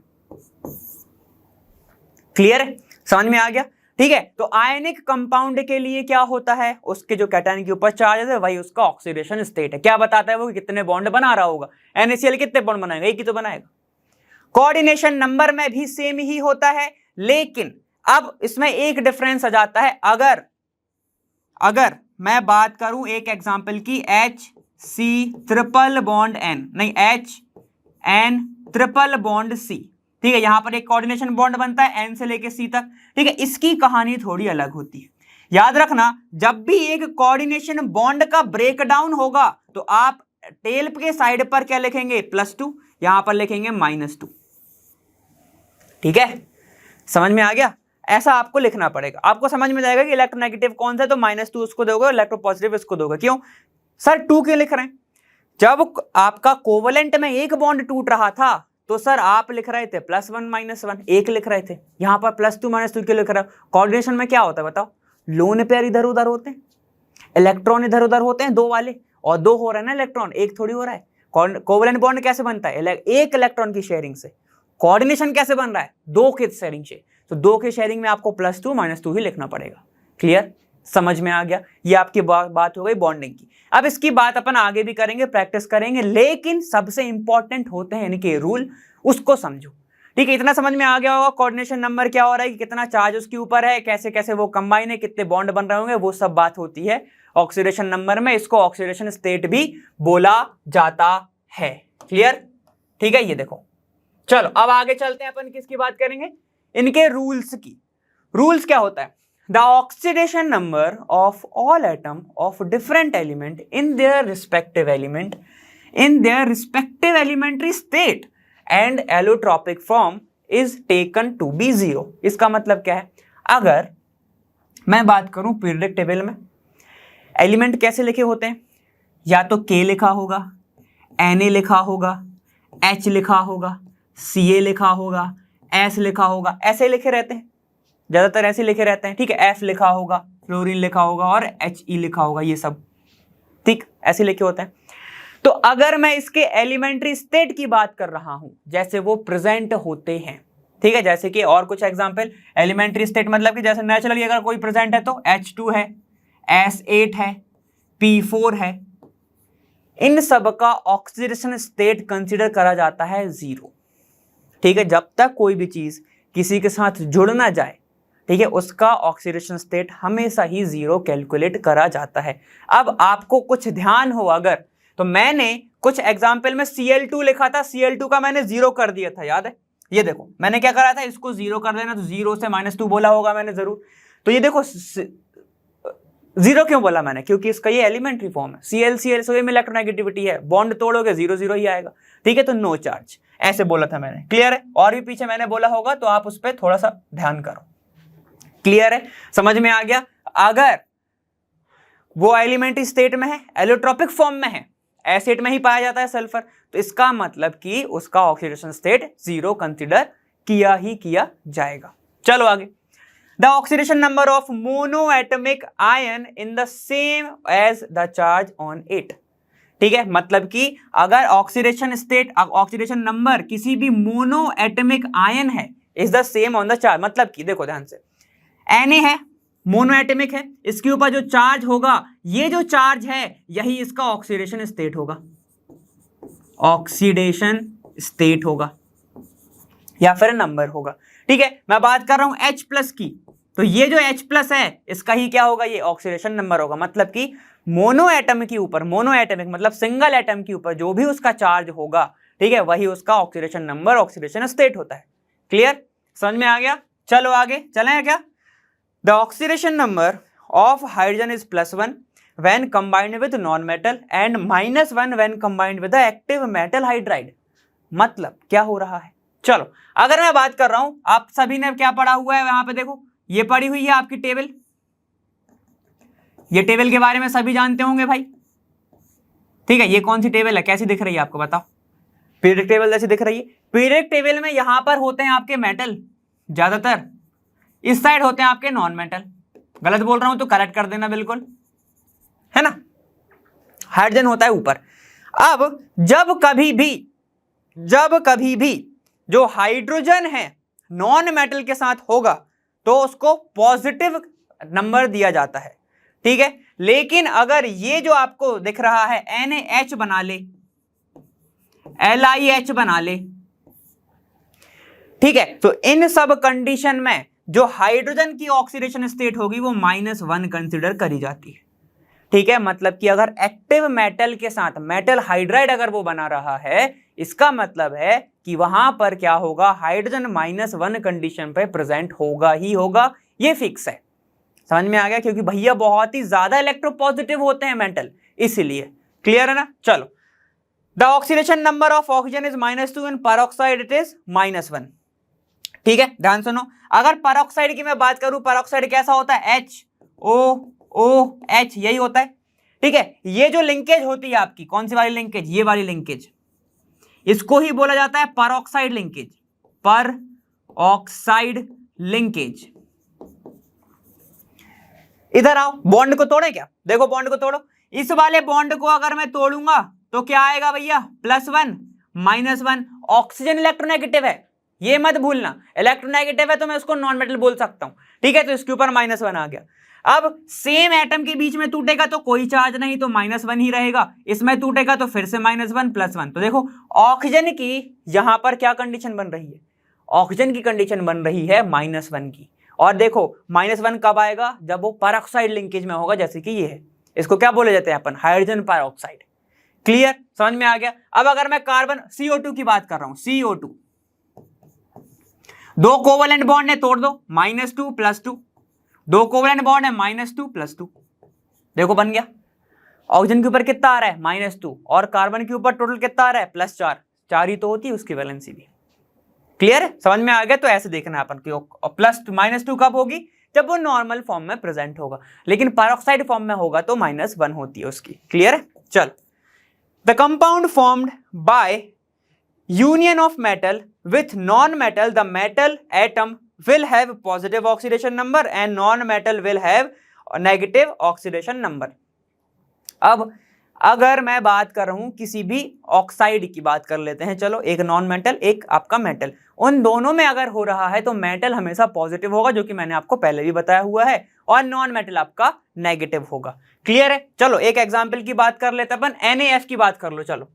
[SPEAKER 1] क्लियर है, समझ में आ गया, ठीक है। तो आयनिक कंपाउंड के लिए क्या होता है, उसके जो कैटायन के ऊपर चार्ज है वही उसका ऑक्सीडेशन स्टेट है। क्या बताता है वो, कितने बॉन्ड बना रहा होगा। NaCl कितने बॉन्ड बनाएगा, एक ही तो बनाएगा। कोऑर्डिनेशन नंबर में भी सेम ही होता है, लेकिन अब इसमें एक डिफरेंस आ जाता है। अगर मैं बात करूं एक एग्जांपल की, HC�ट्रिपल बॉन्ड C, ठीक है, यहां पर एक कोऑर्डिनेशन बॉन्ड बनता है N से लेके C तक, ठीक है। इसकी कहानी थोड़ी अलग होती है, याद रखना। जब भी एक कोऑर्डिनेशन बॉन्ड का ब्रेकडाउन होगा तो आप टेल के साइड पर क्या लिखेंगे, +2, यहां पर लिखेंगे -2, ठीक है, समझ में आ गया। ऐसा आपको लिखना पड़ेगा, आपको समझ में जाएगा कि इलेक्ट्रोनेगेटिव कौन सा है, तो -2 उसको दोगे, इलेक्ट्रोपॉजिटिव इसको दोगे। क्यों सर 2 क्यों लिख रहे हैं, जब आपका कोवेलेंट में एक बॉन्ड टूट रहा था तो सर आप लिख रहे थे +1 -1, एक लिख रहे थे, यहां पर +2 -2 क्यों लिख रहे हो। कोऑर्डिनेशन में क्या होता है बताओ, लोन पेयर इधर उधर होते हैं, इलेक्ट्रॉन इधर उधर होते हैं, 2 वाले, और 2 हो रहे हैं ना इलेक्ट्रॉन, एक थोड़ी हो रहा है। कोवेलेंट बॉन्ड कैसे बनता है, एक इलेक्ट्रॉन की शेयरिंग से। कोऑर्डिनेशन कैसे बन रहा है, 2 के शेयरिंग से, तो 2 के शेयरिंग में आपको +2 -2 ही लिखना पड़ेगा। क्लियर, समझ में आ गया। ये आपकी बात हो गई बॉन्डिंग की। अब इसकी बात अपन आगे भी करेंगे, प्रैक्टिस करेंगे, लेकिन सबसे इंपॉर्टेंट होते हैं इनके रूल, उसको समझो, ठीक है। इतना समझ में आ गया होगा कोऑर्डिनेशन नंबर क्या हो रहा है, कि कितना चार्ज उसके ऊपर है, कैसे कैसे वो कंबाइन है, कितने बॉन्ड बन रहे होंगे, वो सब बात होती है ऑक्सीडेशन नंबर में। इसको ऑक्सीडेशन स्टेट भी बोला जाता है। क्लियर, ठीक है। ये देखो, चलो अब आगे चलते हैं, अपन किसकी बात करेंगे, इनके रूल्स की। रूल्स क्या होता है, the oxidation number of all atom of different element in their respective elementary state and allotropic form is taken to be 0। इसका मतलब क्या है, अगर मैं बात करूं पीरियोडिक टेबल में एलिमेंट कैसे लिखे होते हैं, या तो K लिखा होगा, Na लिखा होगा, H लिखा होगा, Ca लिखा होगा, S लिखा होगा, ऐसे लिखे रहते हैं, ज्यादातर ऐसे लिखे रहते हैं, ठीक है। F लिखा होगा, फ्लोरीन लिखा होगा और He लिखा होगा, ये सब ठीक ऐसे लिखे होते हैं। तो अगर मैं इसके एलिमेंट्री स्टेट की बात कर रहा हूं, जैसे वो प्रेजेंट होते हैं, ठीक है, जैसे कि और कुछ एग्जांपल, एलिमेंट्री स्टेट मतलब कि जैसे नेचुरली अगर कोई प्रेजेंट है तो H2 है, S8 है, P4 है, इन सब का ऑक्सीडेशन स्टेट कंसीडर करा जाता है 0, ठीक है। जब तक कोई भी चीज किसी के साथ जुड़ ना जाए, ठीक है, उसका ऑक्सीडेशन स्टेट हमेशा ही 0 कैलकुलेट करा जाता है। अब आपको कुछ ध्यान हो अगर, तो मैंने कुछ एग्जाम्पल में Cl2 लिखा था, Cl2 का मैंने 0 कर दिया था, याद है। ये देखो मैंने क्या करा था, इसको 0 कर देना, तो 0 से -2 बोला होगा मैंने जरूर। तो ये देखो 0 क्यों बोला मैंने, क्योंकि इसका ये एलिमेंट्री फॉर्म है, Cl में इलेक्ट्रोनेगेटिविटी है, बॉन्ड तोड़ोगे 0 0 ही आएगा, ठीक है। तो नो चार्ज ऐसे बोला था मैंने। क्लियर है, और भी पीछे मैंने बोला होगा तो आप उस पर थोड़ा सा ध्यान करो। क्लियर है, समझ में आ गया। अगर वो एलिमेंट्री स्टेट में है, एलोट्रोपिक फॉर्म में है, एसिड में ही पाया जाता है सल्फर, तो इसका मतलब कि उसका ऑक्सीडेशन स्टेट 0 कंसीडर किया ही किया जाएगा। चलो आगे, the oxidation number of monoatomic ion in the same as the charge on it. ठीक है, मतलब कि अगर ऑक्सीडेशन स्टेट, ऑक्सीडेशन नंबर किसी भी मोनोएटमिक आयन है is the same on the charge, मतलब कि देखो ध्यान से, Na है, मोनोएटमिक है, इसके ऊपर जो चार्ज होगा, ये जो चार्ज है यही इसका ऑक्सीडेशन स्टेट होगा, ऑक्सीडेशन स्टेट होगा या फिर नंबर होगा। ठीक है, मैं बात कर रहा हूं H प्लस की, तो ये जो H प्लस है इसका ही क्या होगा, ये ऑक्सीडेशन नंबर होगा। मतलब कि मोनो एटम के ऊपर, मोनो एटमिक मतलब सिंगल एटम के ऊपर जो भी उसका चार्ज होगा, ठीक है, वही उसका ऑक्सीडेशन नंबर, ऑक्सीडेशन स्टेट होता है। क्लियर, समझ में आ गया? चलो आगे चलें क्या। The oxidation number of hydrogen is +1 when combined with non-metal and -1 when combined with the active metal hydride। मतलब क्या हो रहा है, चलो अगर मैं बात कर रहा हूं, आप सभी ने क्या पढ़ा हुआ है, यहां पे देखो ये पढ़ी हुई है आपकी टेबल, ये टेबल के बारे में सभी जानते होंगे भाई। ठीक है, ये कौन सी टेबल है, कैसी दिख रही है आपको बताओ? पीरियडिक टेबल जैसी दिख रही है। पीरियडिक टेबल में यहां पर होते हैं आपके मेटल ज्यादातर, इस साइड होते हैं आपके नॉन मेटल। गलत बोल रहा हूं तो करेक्ट कर देना बिल्कुल, है ना। हाइड्रोजन होता है ऊपर। अब जब कभी भी जो हाइड्रोजन है नॉन मेटल के साथ होगा तो उसको पॉजिटिव नंबर दिया जाता है। ठीक है, लेकिन अगर ये जो आपको दिख रहा है NaH बना ले, LiH बना ले, ठीक है, तो इन सब कंडीशन में जो हाइड्रोजन की ऑक्सीडेशन स्टेट होगी वो -1 कंसीडर करी जाती है। ठीक है, मतलब कि अगर एक्टिव मेटल के साथ मेटल हाइड्राइड अगर वो बना रहा है, इसका मतलब है कि वहां पर क्या होगा, हाइड्रोजन -1 कंडीशन पे प्रेजेंट होगा ही होगा, ये फिक्स है। समझ में आ गया? क्योंकि भैया बहुत ही ज्यादा इलेक्ट्रोपॉजिटिव होते हैं मेटल, इसीलिए। क्लियर है ना? चलो, the oxidation number of oxygen is -2 and peroxide it is -1। ठीक है, ध्यान सुनो, अगर पेरोक्साइड की मैं बात करूं, पेरोक्साइड कैसा होता है, HOOH, यही होता है। ठीक है, ये जो लिंकेज होती है आपकी, कौन सी वाली लिंकेज, ये वाली लिंकेज, इसको ही बोला जाता है पेरोक्साइड लिंकेज, पेरोक्साइड लिंकेज। इधर आओ, बॉन्ड को तोड़े क्या, देखो बॉन्ड को तोड़ो, इस वाले बॉन्ड को अगर मैं तोड़ूंगा तो क्या आएगा भैया, +1 -1। ऑक्सीजन इलेक्ट्रोनेगेटिव है, ये मत भूलना, इलेक्ट्रोनेगेटिव है तो मैं उसको नॉन मेटल बोल सकता हूं। ठीक है, तो इसके ऊपर -1 आ गया। अब सेम एटम के बीच में टूटेगा तो कोई चार्ज नहीं, तो -1 ही रहेगा, इसमें टूटेगा तो फिर से -1 +1। तो देखो ऑक्सीजन की यहां पर क्या कंडीशन बन रही है, ऑक्सीजन की कंडीशन बन रही है -1 की। और देखो -1 कब आएगा, जब वो पेरोक्साइड लिंकेज में होगा, जैसे कि ये है, इसको क्या बोले जाते हैं अपन, हाइड्रोजन पेरोक्साइड। क्लियर, समझ में आ गया? अब अगर मैं कार्बन CO2 की बात कर रहा हूं, CO2, दो कोवलेंट बॉन्ड है, तोड़ दो, -2 +2, दो कोवलेंट बॉन्ड है, -2 +2, देखो बन गया। ऑक्सीजन के ऊपर कितना आ रहा है, -2, और कार्बन के ऊपर टोटल कितना आ रहा है, +4, 4 ही तो होती है उसकी वैलेंसी भी। क्लियर है, समझ में आ गया? तो ऐसे देखना अपन कि +2 कब होगी, जब वो नॉर्मल फॉर्म में प्रेजेंट होगा, लेकिन पेरोक्साइड फॉर्म में होगा तो -1 होती है उसकी। क्लियर है? चल, the compound formed bye union of metal with non-metal, the metal atom will have positive oxidation number and non-metal will have negative oxidation number। अब अगर मैं बात कर रहा हूं किसी भी ऑक्साइड की बात कर लेते हैं, चलो, एक नॉन मेटल एक आपका मेटल, उन दोनों में अगर हो रहा है तो मेटल हमेशा पॉजिटिव होगा, जो कि मैंने आपको पहले भी बताया हुआ है, और नॉन मेटल आपका नेगेटिव होगा। क्लियर है? चलो एक एग्जाम्पल की बात कर लेते हैं अपन, NaF की बात कर लो। चलो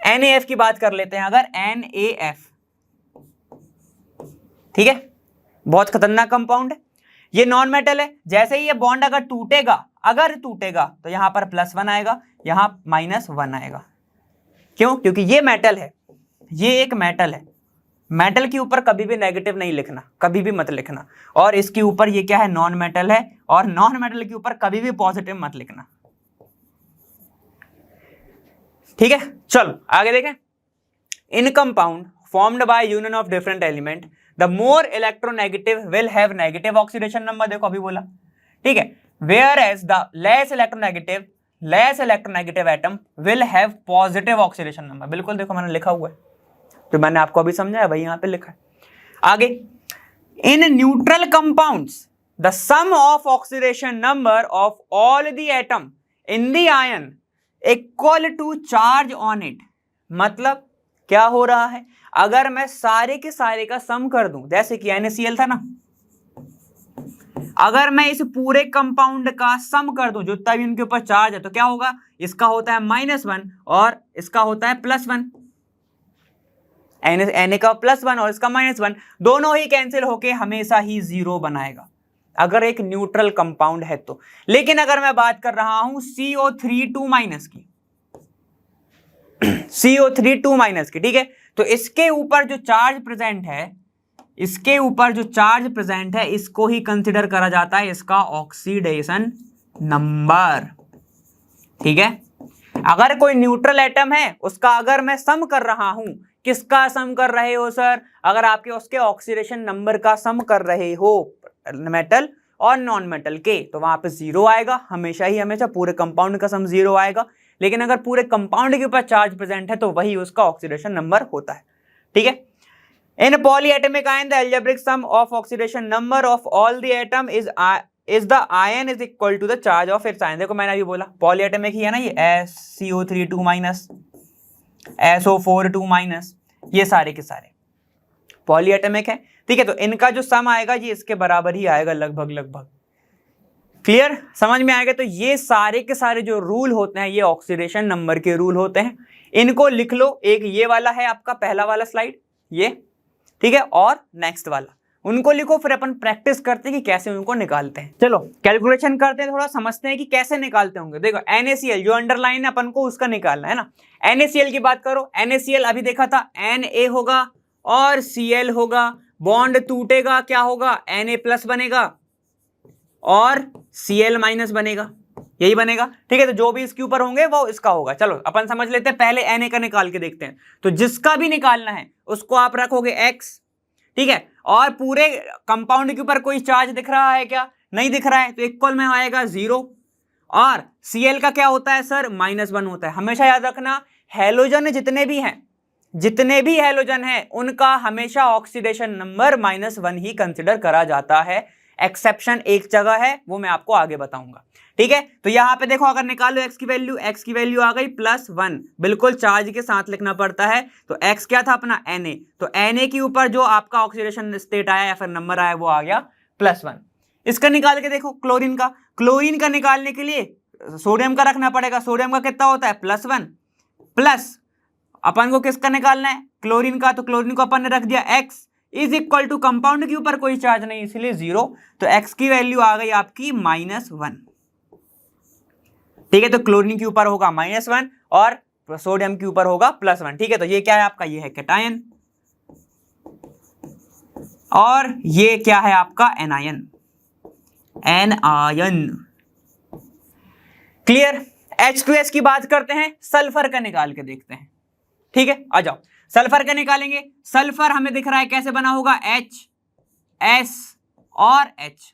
[SPEAKER 1] NaF की बात कर लेते हैं, अगर NaF, ठीक है, बहुत खतरनाक कंपाउंड है, ये नॉन मेटल है, जैसे ही ये बॉन्ड अगर टूटेगा तो यहां पर +1 आएगा, यहां -1 आएगा। क्यों? क्योंकि ये मेटल है, ये एक मेटल है, मेटल के ऊपर कभी भी नेगेटिव नहीं लिखना, कभी भी मत लिखना, और इसके ऊपर ये क्या है, नॉन मेटल है, और नॉन मेटल के ऊपर कभी भी पॉजिटिव मत लिखना। ठीक है, चलो आगे देखें। In compound formed by union of different element, the more electronegative will have negative oxidation number. देखो अभी बोला, ठीक है, whereas the less electronegative atom will have positive oxidation number। बिल्कुल देखो मैंने लिखा हुआ है, तो मैंने आपको अभी समझाया भाई, यहां पे लिखा है। आगे, in neutral compounds the sum of oxidation number of all the atom in the ion equal to charge on it। मतलब क्या हो रहा है, अगर मैं सारे के सारे का सम कर दूं, जैसे कि NaCl था ना, अगर मैं इस पूरे कंपाउंड का सम कर दूं जितना भी उनके ऊपर चार्ज है, तो क्या होगा, इसका होता है -1 और इसका होता है +1, Na का +1 और इसका -1, दोनों ही कैंसिल होके हमेशा ही 0 बनाएगा अगर एक न्यूट्रल कंपाउंड है तो। लेकिन अगर मैं बात कर रहा हूं CO3 की, CO3 की, ठीक है, तो इसके ऊपर जो चार्ज प्रेजेंट है, इसको ही कंसिडर करा जाता है इसका ऑक्सीडेशन नंबर। ठीक है, अगर कोई न्यूट्रल एटम है उसका अगर मैं सम कर रहा हूं, किसका सम कर रहे हो सर, अगर आपके उसके ऑक्सीडेशन नंबर का सम कर रहे हो मेटल और नॉन मेटल के, तो वहां पे 0 आएगा, हमेशा पूरे कंपाउंड का सम 0 आएगा। लेकिन अगर पूरे कंपाउंड के ऊपर चार्ज प्रेजेंट है तो वही उसका ऑक्सीडेशन नंबर होता है। ठीक है, in polyatomic ion the algebraic sum of oxidation number of all the atom is the ion is equal to the charge of its ion. देखो मैंने अभी बोला पॉलीएटमिक ही है ना, ये SCO3 SO4 ये सारे के सारे पॉलीएटमिक है। ठीक है, तो इनका जो सम आएगा ये इसके बराबर ही आएगा लगभग। क्लियर, समझ में आएगा। तो ये सारे के सारे जो रूल होते हैं ये ऑक्सीडेशन नंबर के रूल होते हैं। इनको लिख लो, एक ये वाला है आपका पहला वाला स्लाइड ये, ठीक है, और नेक्स्ट वाला, उनको लिखो, फिर अपन प्रैक्टिस करते हैं कि कैसे उनको निकालते हैं। चलो कैलकुलेशन करते हैं, थोड़ा समझते हैं कि कैसे निकालते होंगे। देखो NaCl जो अंडरलाइन है अपन को उसका निकालना है ना। NaCl की बात करो, NaCl अभी देखा था Na होगा और Cl होगा, बॉन्ड टूटेगा, क्या होगा, Na+ बनेगा और Cl- बनेगा, यही बनेगा। ठीक है, तो जो भी इसके ऊपर होंगे वो इसका होगा। चलो अपन समझ लेते हैं, पहले Na का निकाल के देखते हैं। तो जिसका भी निकालना है उसको आप रखोगे X, ठीक है, और पूरे कंपाउंड के ऊपर कोई चार्ज दिख रहा है क्या, नहीं दिख रहा है, तो इक्वल में आएगा 0। और Cl का क्या होता है सर, -1 होता है। हमेशा याद रखना, हैलोजन जितने भी हैलोजन है उनका हमेशा ऑक्सीडेशन नंबर -1 ही कंसिडर करा जाता है। एक्सेप्शन एक जगह है, वो मैं आपको आगे बताऊंगा। ठीक है, तो यहां पे देखो, अगर निकालो x की वैल्यू आ गई +1, बिल्कुल चार्ज के साथ लिखना पड़ता है। तो x क्या था अपना, Na, तो Na के ऊपर जो आपका ऑक्सीडेशन स्टेट आया या फिर नंबर आया वो आ गया +1। इसका निकाल के देखो क्लोरीन का निकालने के लिए सोडियम का रखना पड़ेगा। सोडियम का कितना होता है, +1, प्लस अपन को किसका निकालना है, क्लोरीन का, तो क्लोरीन को अपन ने रख दिया x is equal to, compound के ऊपर कोई चार्ज नहीं इसलिए 0, तो x की वैल्यू आ गई आपकी -1। ठीक है, तो क्लोरीन के ऊपर होगा -1 और सोडियम के ऊपर होगा +1। ठीक है, तो ये क्या है आपका, ये है कैटायन और ये क्या है आपका एनायन। क्लियर। H2S की बात करते हैं, सल्फर का निकाल के देखते हैं। ठीक है, आ जाओ, सल्फर का निकालेंगे। सल्फर हमें दिख रहा है कैसे बना होगा, H, S और H।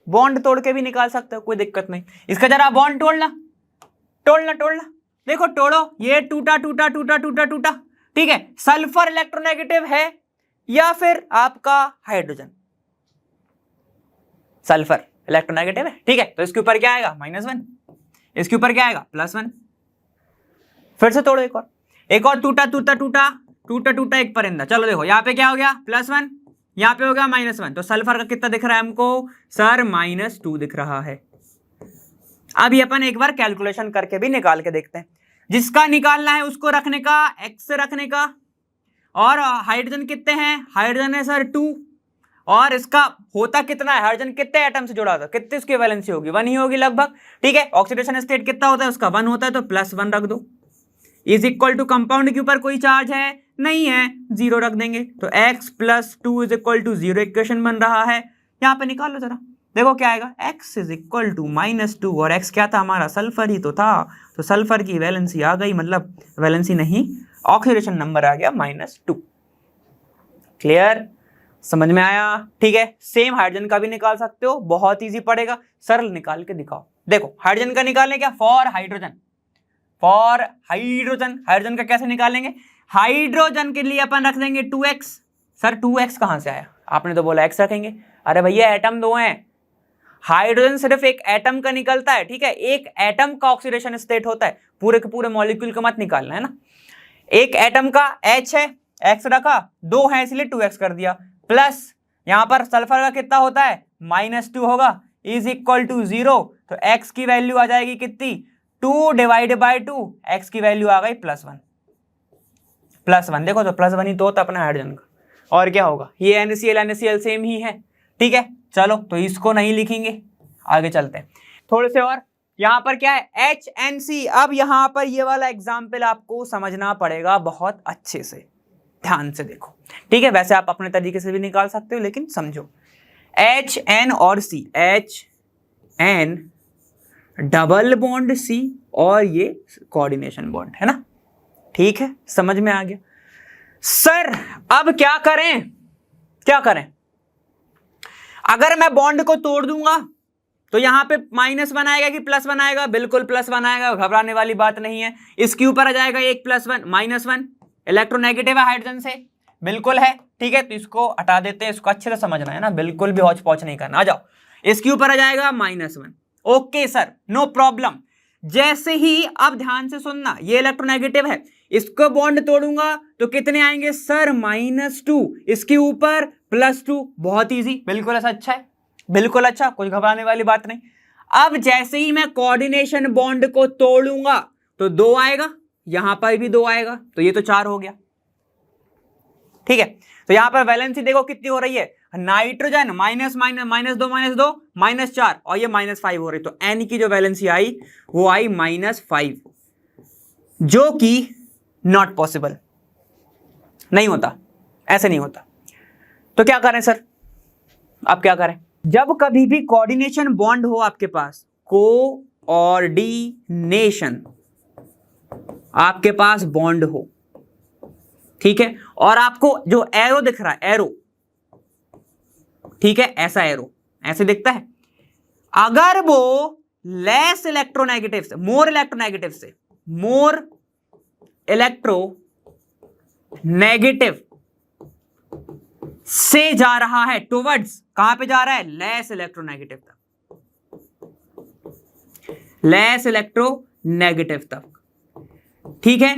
[SPEAKER 1] बॉन्ड तोड़ के भी निकाल सकते हो, कोई दिक्कत नहीं। इसका जरा बॉन्ड तोड़ना, देखो तोड़ो, ये टूटा। ठीक है, सल्फर इलेक्ट्रोनेगेटिव है या फिर आपका हाइड्रोजन, सल्फर इलेक्ट्रोनेगेटिव है। ठीक है, तो इसके ऊपर क्या आएगा, -1, इसके ऊपर क्या आएगा, +1। फिर से तोड़ो, एक और टूटा एक परिंदा। चलो देखो, यहाँ पे क्या हो गया, +1, यहाँ पे हो गया -1, तो सल्फर का कितना दिख रहा है हमको सर, -2 दिख रहा है। अब ये अपन एक बार कैलकुलेशन करके भी निकाल के देखते हैं। जिसका निकालना है उसको रखने का, x रखने का। और हाइड्रोजन कितने हैं, हाइड्रोजन है सर 2, और इसका होता कितना है, हाइड्रोजन कितने एटम से जुड़ा होता है, कितनी उसकी वैलेंसी होगी, 1 ही होगी लगभग। ठीक है, ऑक्सीडेशन स्टेट कितना होता है उसका, 1 होता है, तो +1 रख दो। इज इक्वल टू, कंपाउंड के ऊपर कोई चार्ज है नहीं है, 0 रख देंगे, तो x + 2 = 0 इक्वेशन बन रहा है। यहाँ पे निकालो जरा, देखो क्या आएगा, x = -2, और x क्या था हमारा, सल्फर ही तो था, तो सल्फर की वैलेंसी आ गई, मतलब वैलेंसी नहीं, ऑक्सीडेशन नंबर आ गया -2। क्लियर। समझ में आया? ठीक है, सेम हाइड्रोजन का भी निकाल सकते हो, बहुत इजी पड़ेगा, सरल निकाल के दिखाओ। देखो हाइड्रोजन का निकालने क्या, for hydrogen, for hydrogen, hydrogen का कैसे निकालेंगे, हाइड्रोजन के लिए अपन रख देंगे 2x। सर 2x कहां से आया, आपने तो बोला x रखेंगे। अरे भैया एटम दो हैं, हाइड्रोजन सिर्फ एक एटम का निकलता है, ठीक है, एक एटम का ऑक्सीडेशन स्टेट होता है, पूरे के पूरे मॉलिक्यूल का मत निकालना है ना। एक एटम का H है, x रखा, दो है इसलिए 2x कर दिया, प्लस यहां पर सल्फर का कितना होता है, -2 होगा, इज इक्वल टू 0, तो x की वैल्यू आ जाएगी कितनी, 2 डिवाइड बाई 2, x की वैल्यू आ गई +1, +1, देखो तो +1 ही तो होता अपना हाइड्रोजन का, और क्या होगा, ये NaCl सेम ही है, ठीक है। चलो तो इसको नहीं लिखेंगे, आगे चलते हैं थोड़े से और। यहां पर क्या है, HNC। अब यहां पर ये वाला एग्जाम्पल आपको समझना पड़ेगा बहुत अच्छे से, ध्यान से देखो, ठीक है। वैसे आप अपने तरीके से भी निकाल सकते हो, लेकिन समझो, HN और C, HN double bond C और ये कोऑर्डिनेशन बॉन्ड है ना, ठीक है, समझ में आ गया। सर अब क्या करें, क्या करें, अगर मैं बॉन्ड को तोड़ दूंगा तो यहां पे -1 आएगा कि +1 आएगा, बिल्कुल +1 आएगा, घबराने वाली बात नहीं है। इसके ऊपर आ जाएगा एक +1, -1, इलेक्ट्रोनेगेटिव है हाइड्रोजन से, बिल्कुल है, ठीक है, तो इसको हटा देते हैं, इसको अच्छे से समझना है ना, बिल्कुल भी हौच पौच नहीं करना। आ जाओ, इसके ऊपर आ जाएगा -1, ओके सर, नो प्रॉब्लम। जैसे ही, अब ध्यान से सुनना, ये इलेक्ट्रोनेगेटिव है, इसको बॉन्ड तोड़ूंगा तो कितने आएंगे सर, -2, इसके ऊपर +2, बहुत इजी, बिल्कुल ऐसा, अच्छा है, बिल्कुल अच्छा, कुछ घबराने वाली बात नहीं। अब जैसे ही मैं कोऑर्डिनेशन बॉन्ड को तोड़ूंगा तो 2 आएगा, यहां पर भी 2 आएगा, तो ये तो 4 हो गया, ठीक है। तो यहां पर वैलेंसी देखो कितनी हो रही है, नाइट्रोजन -2 -4, और ये -5 हो रही, तो N की जो वैलेंसी आई वो आई -5, जो कि नॉट पॉसिबल, नहीं होता, ऐसे नहीं होता। तो क्या करें सर, आप क्या करें, जब कभी भी कोऑर्डिनेशन बॉन्ड हो आपके पास, कोऑर्डिनेशन आपके पास बॉन्ड हो, ठीक है, और आपको जो एरो दिख रहा है, एरो, ठीक है, ऐसा एरो ऐसे दिखता है, अगर वो लेस इलेक्ट्रोनेगेटिव से, मोर इलेक्ट्रोनेगेटिव से, मोर इलेक्ट्रोनेगेटिव से जा रहा है टुवर्ड्स, कहां पे जा रहा है, लेस इलेक्ट्रोनेगेटिव तक, लेस इलेक्ट्रोनेगेटिव तक, ठीक है,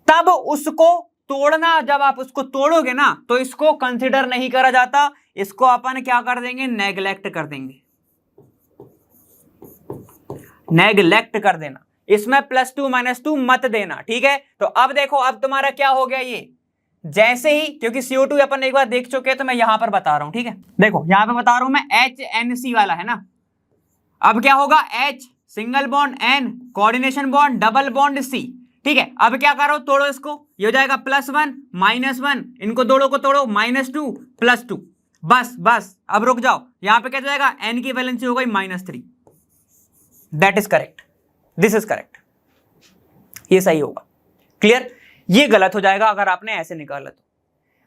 [SPEAKER 1] तब उसको तोड़ना, जब आप उसको तोड़ोगे ना तो इसको कंसिडर नहीं करा जाता, इसको अपन क्या कर देंगे, नेग्लेक्ट कर देंगे, नेग्लेक्ट कर देना, इसमें +2 -2 मत देना, ठीक है। तो अब देखो, अब तुम्हारा क्या हो गया, ये जैसे ही, क्योंकि CO2 अपन एक बार देख चुके हैं तो मैं यहां पर बता रहा हूं, ठीक है, देखो यहां पे बता रहा हूं मैं, HNC वाला है ना, अब क्या होगा, H single bond, N coordination bond, double bond C, ठीक है। अब क्या करो, तोड़ो इसको, ये हो जाएगा +1 -1, इनको दोनों को तोड़ो, -2 +2, बस बस, अब रुक जाओ, यहां पे क्या जाएगा, N की वैलेंसी हो गई -3, that is correct, this is correct, ये सही होगा, क्लियर। ये गलत हो जाएगा अगर आपने ऐसे निकाला तो।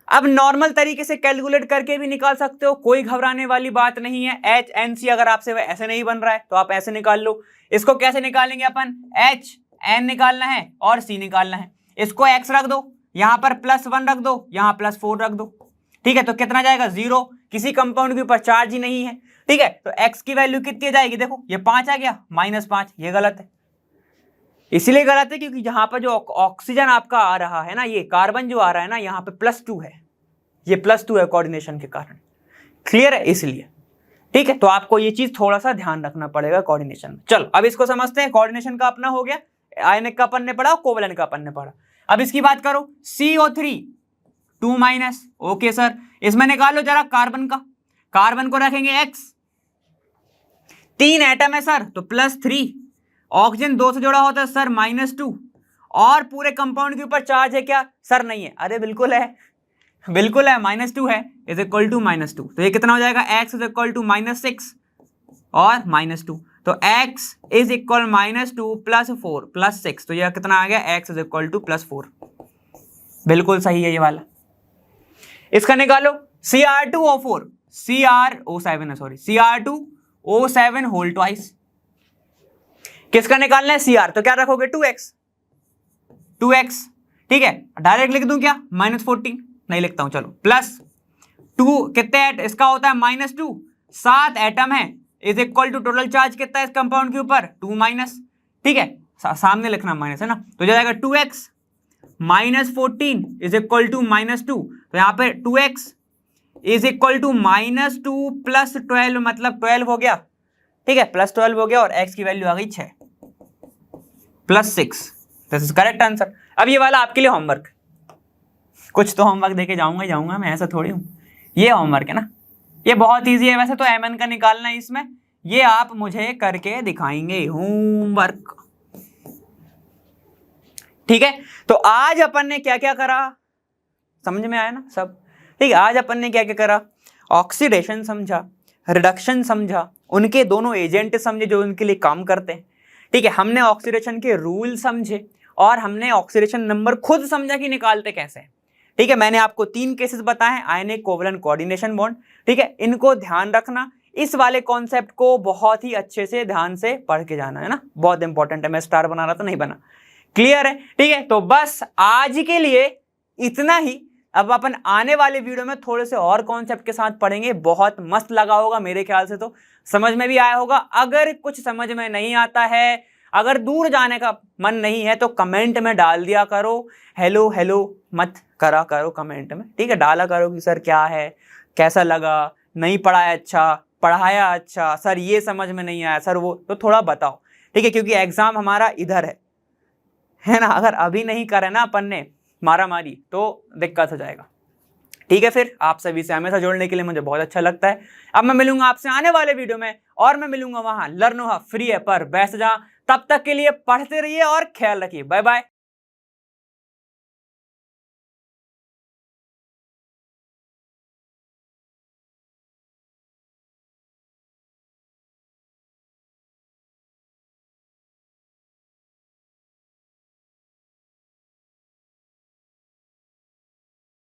[SPEAKER 1] अब नॉर्मल तरीके से कैलकुलेट करके भी निकाल सकते हो, कोई घबराने वाली बात नहीं है। HNC अगर आपसे ऐसे नहीं बन रहा है तो आप ऐसे निकाल लो। इसको कैसे निकालेंगे अपन, HN निकालना है और C निकालना है, इसको X रख दो, यहां पर +1 रख दो, यहां +4 रख दो, ठीक है, तो कितना जाएगा, 0, किसी कंपाउंड के ऊपर चार्ज ही नहीं है, ठीक है, तो X की वैल्यू कितनी आ जाएगी, देखो ये 5 आ गया, -5, ये गलत है, इसलिए गलत है क्योंकि यहां पर जो ऑक्सीजन आपका आ रहा है ना, ये कार्बन जो आ रहा है ना, यहाँ पे +2 है, ये +2 है कोऑर्डिनेशन के कारण, क्लियर है, इसलिए, ठीक है। तो आपको ये चीज थोड़ा सा ध्यान रखना पड़ेगा कोऑर्डिनेशन में। चलो अब इसको समझते हैं, कोऑर्डिनेशन का अपना हो गया, आयनिक का अपन ने पढ़ा, कोवलेंट का अपन ने पढ़ा। अब इसकी बात करो, CO3 2-, ओके सर, इसमें निकालो जरा कार्बन का, कार्बन को रखेंगे X, 3 एटम है सर तो +3, ऑक्सीजन 2 से जुड़ा होता है सर -2, और पूरे कंपाउंड के ऊपर चार्ज है क्या सर, नहीं है, अरे बिल्कुल है, बिल्कुल है, -2 है, इज इक्वल टू -2, तो ये कितना हो जाएगा, X इज इक्वल टू -6 और -2, तो X इज इक्वल -2 +4 +6, तो ये कितना आ गया, X इज इक्वल टू +4, बिल्कुल सही है ये वाला। इसका निकालो, Cr2O4 CrO7 है, सॉरी Cr2O7 होल ट्वाइस। किसका निकालना है? Cr, तो क्या रखोगे? 2x, ठीक है। डायरेक्ट लिख दूं क्या? -14, नहीं लिखता हूं, चलो प्लस 2 कितने इसका होता है? -2, 7 एटम है, is equal to total charge कितना है इस कंपाउंड के ऊपर? 2 ठीक है, सामने लिखना माइनस है ना, तो जाएगा 2x -14 इज इक्वल टू -2, तो यहां पे 2x is equal to -2 plus 12, मतलब 12 हो गया, ठीक है, प्लस 12 हो गया, और x की वैल्यू आ गई 6 +6। This is correct answer. अब ये वाला आपके लिए होमवर्क, कुछ तो होमवर्क देके जाऊंगा मैं, ऐसा थोड़ी हूं, ये होमवर्क है ना, ये बहुत इजी है वैसे तो, mn का निकालना है इसमें, ये आप मुझे करके दिखाएंगे होमवर्क, ठीक है। तो आज अपन ने क्या क्या करा, समझ में आया ना सब? ठीक है, आज अपन ने क्या क्या करा, ऑक्सीडेशन समझा, रिडक्शन समझा, उनके दोनों एजेंट समझे जो उनके लिए काम करते हैं, ठीक है। हमने ऑक्सीडेशन के रूल समझे, और हमने ऑक्सीडेशन नंबर खुद समझा कि निकालते कैसे हैं, ठीक है। मैंने आपको 3 केसेस बताए हैं, आयनिक, कोवलेंट, कोऑर्डिनेशन बॉन्ड, ठीक है। इनको ध्यान रखना, इस वाले कॉन्सेप्ट को बहुत ही अच्छे से ध्यान से पढ़ के जाना है ना, बहुत इंपॉर्टेंट है। मैं स्टार बना रहा था, नहीं बना, क्लियर है, ठीक है। तो बस आज के लिए इतना ही। अब अपन आने वाले वीडियो में थोड़े से और कॉन्सेप्ट के साथ पढ़ेंगे, बहुत मस्त लगा होगा मेरे ख्याल से, तो समझ में भी आया होगा। अगर कुछ समझ में नहीं आता है, अगर दूर जाने का मन नहीं है, तो कमेंट में डाल दिया करो, हेलो हेलो मत करा करो कमेंट में, ठीक है, डाला करो कि सर क्या है, कैसा लगा, नहीं पढ़ाया अच्छा, पढ़ाया अच्छा, सर ये समझ में नहीं आया, सर वो, तो थोड़ा बताओ, ठीक है, क्योंकि एग्जाम हमारा इधर है ना। अगर अभी नहीं करे ना अपन ने मारा मारी तो दिक्कत हो जाएगा, ठीक है। फिर आप सभी से हमेशा जोड़ने के लिए मुझे बहुत अच्छा लगता है। अब मैं मिलूंगा आपसे आने वाले वीडियो में, और मैं मिलूंगा वहां, लर्नो फ्री है पर बेस्ट जहां। तब तक के लिए पढ़ते रहिए और ख्याल रखिए, बाय बाय।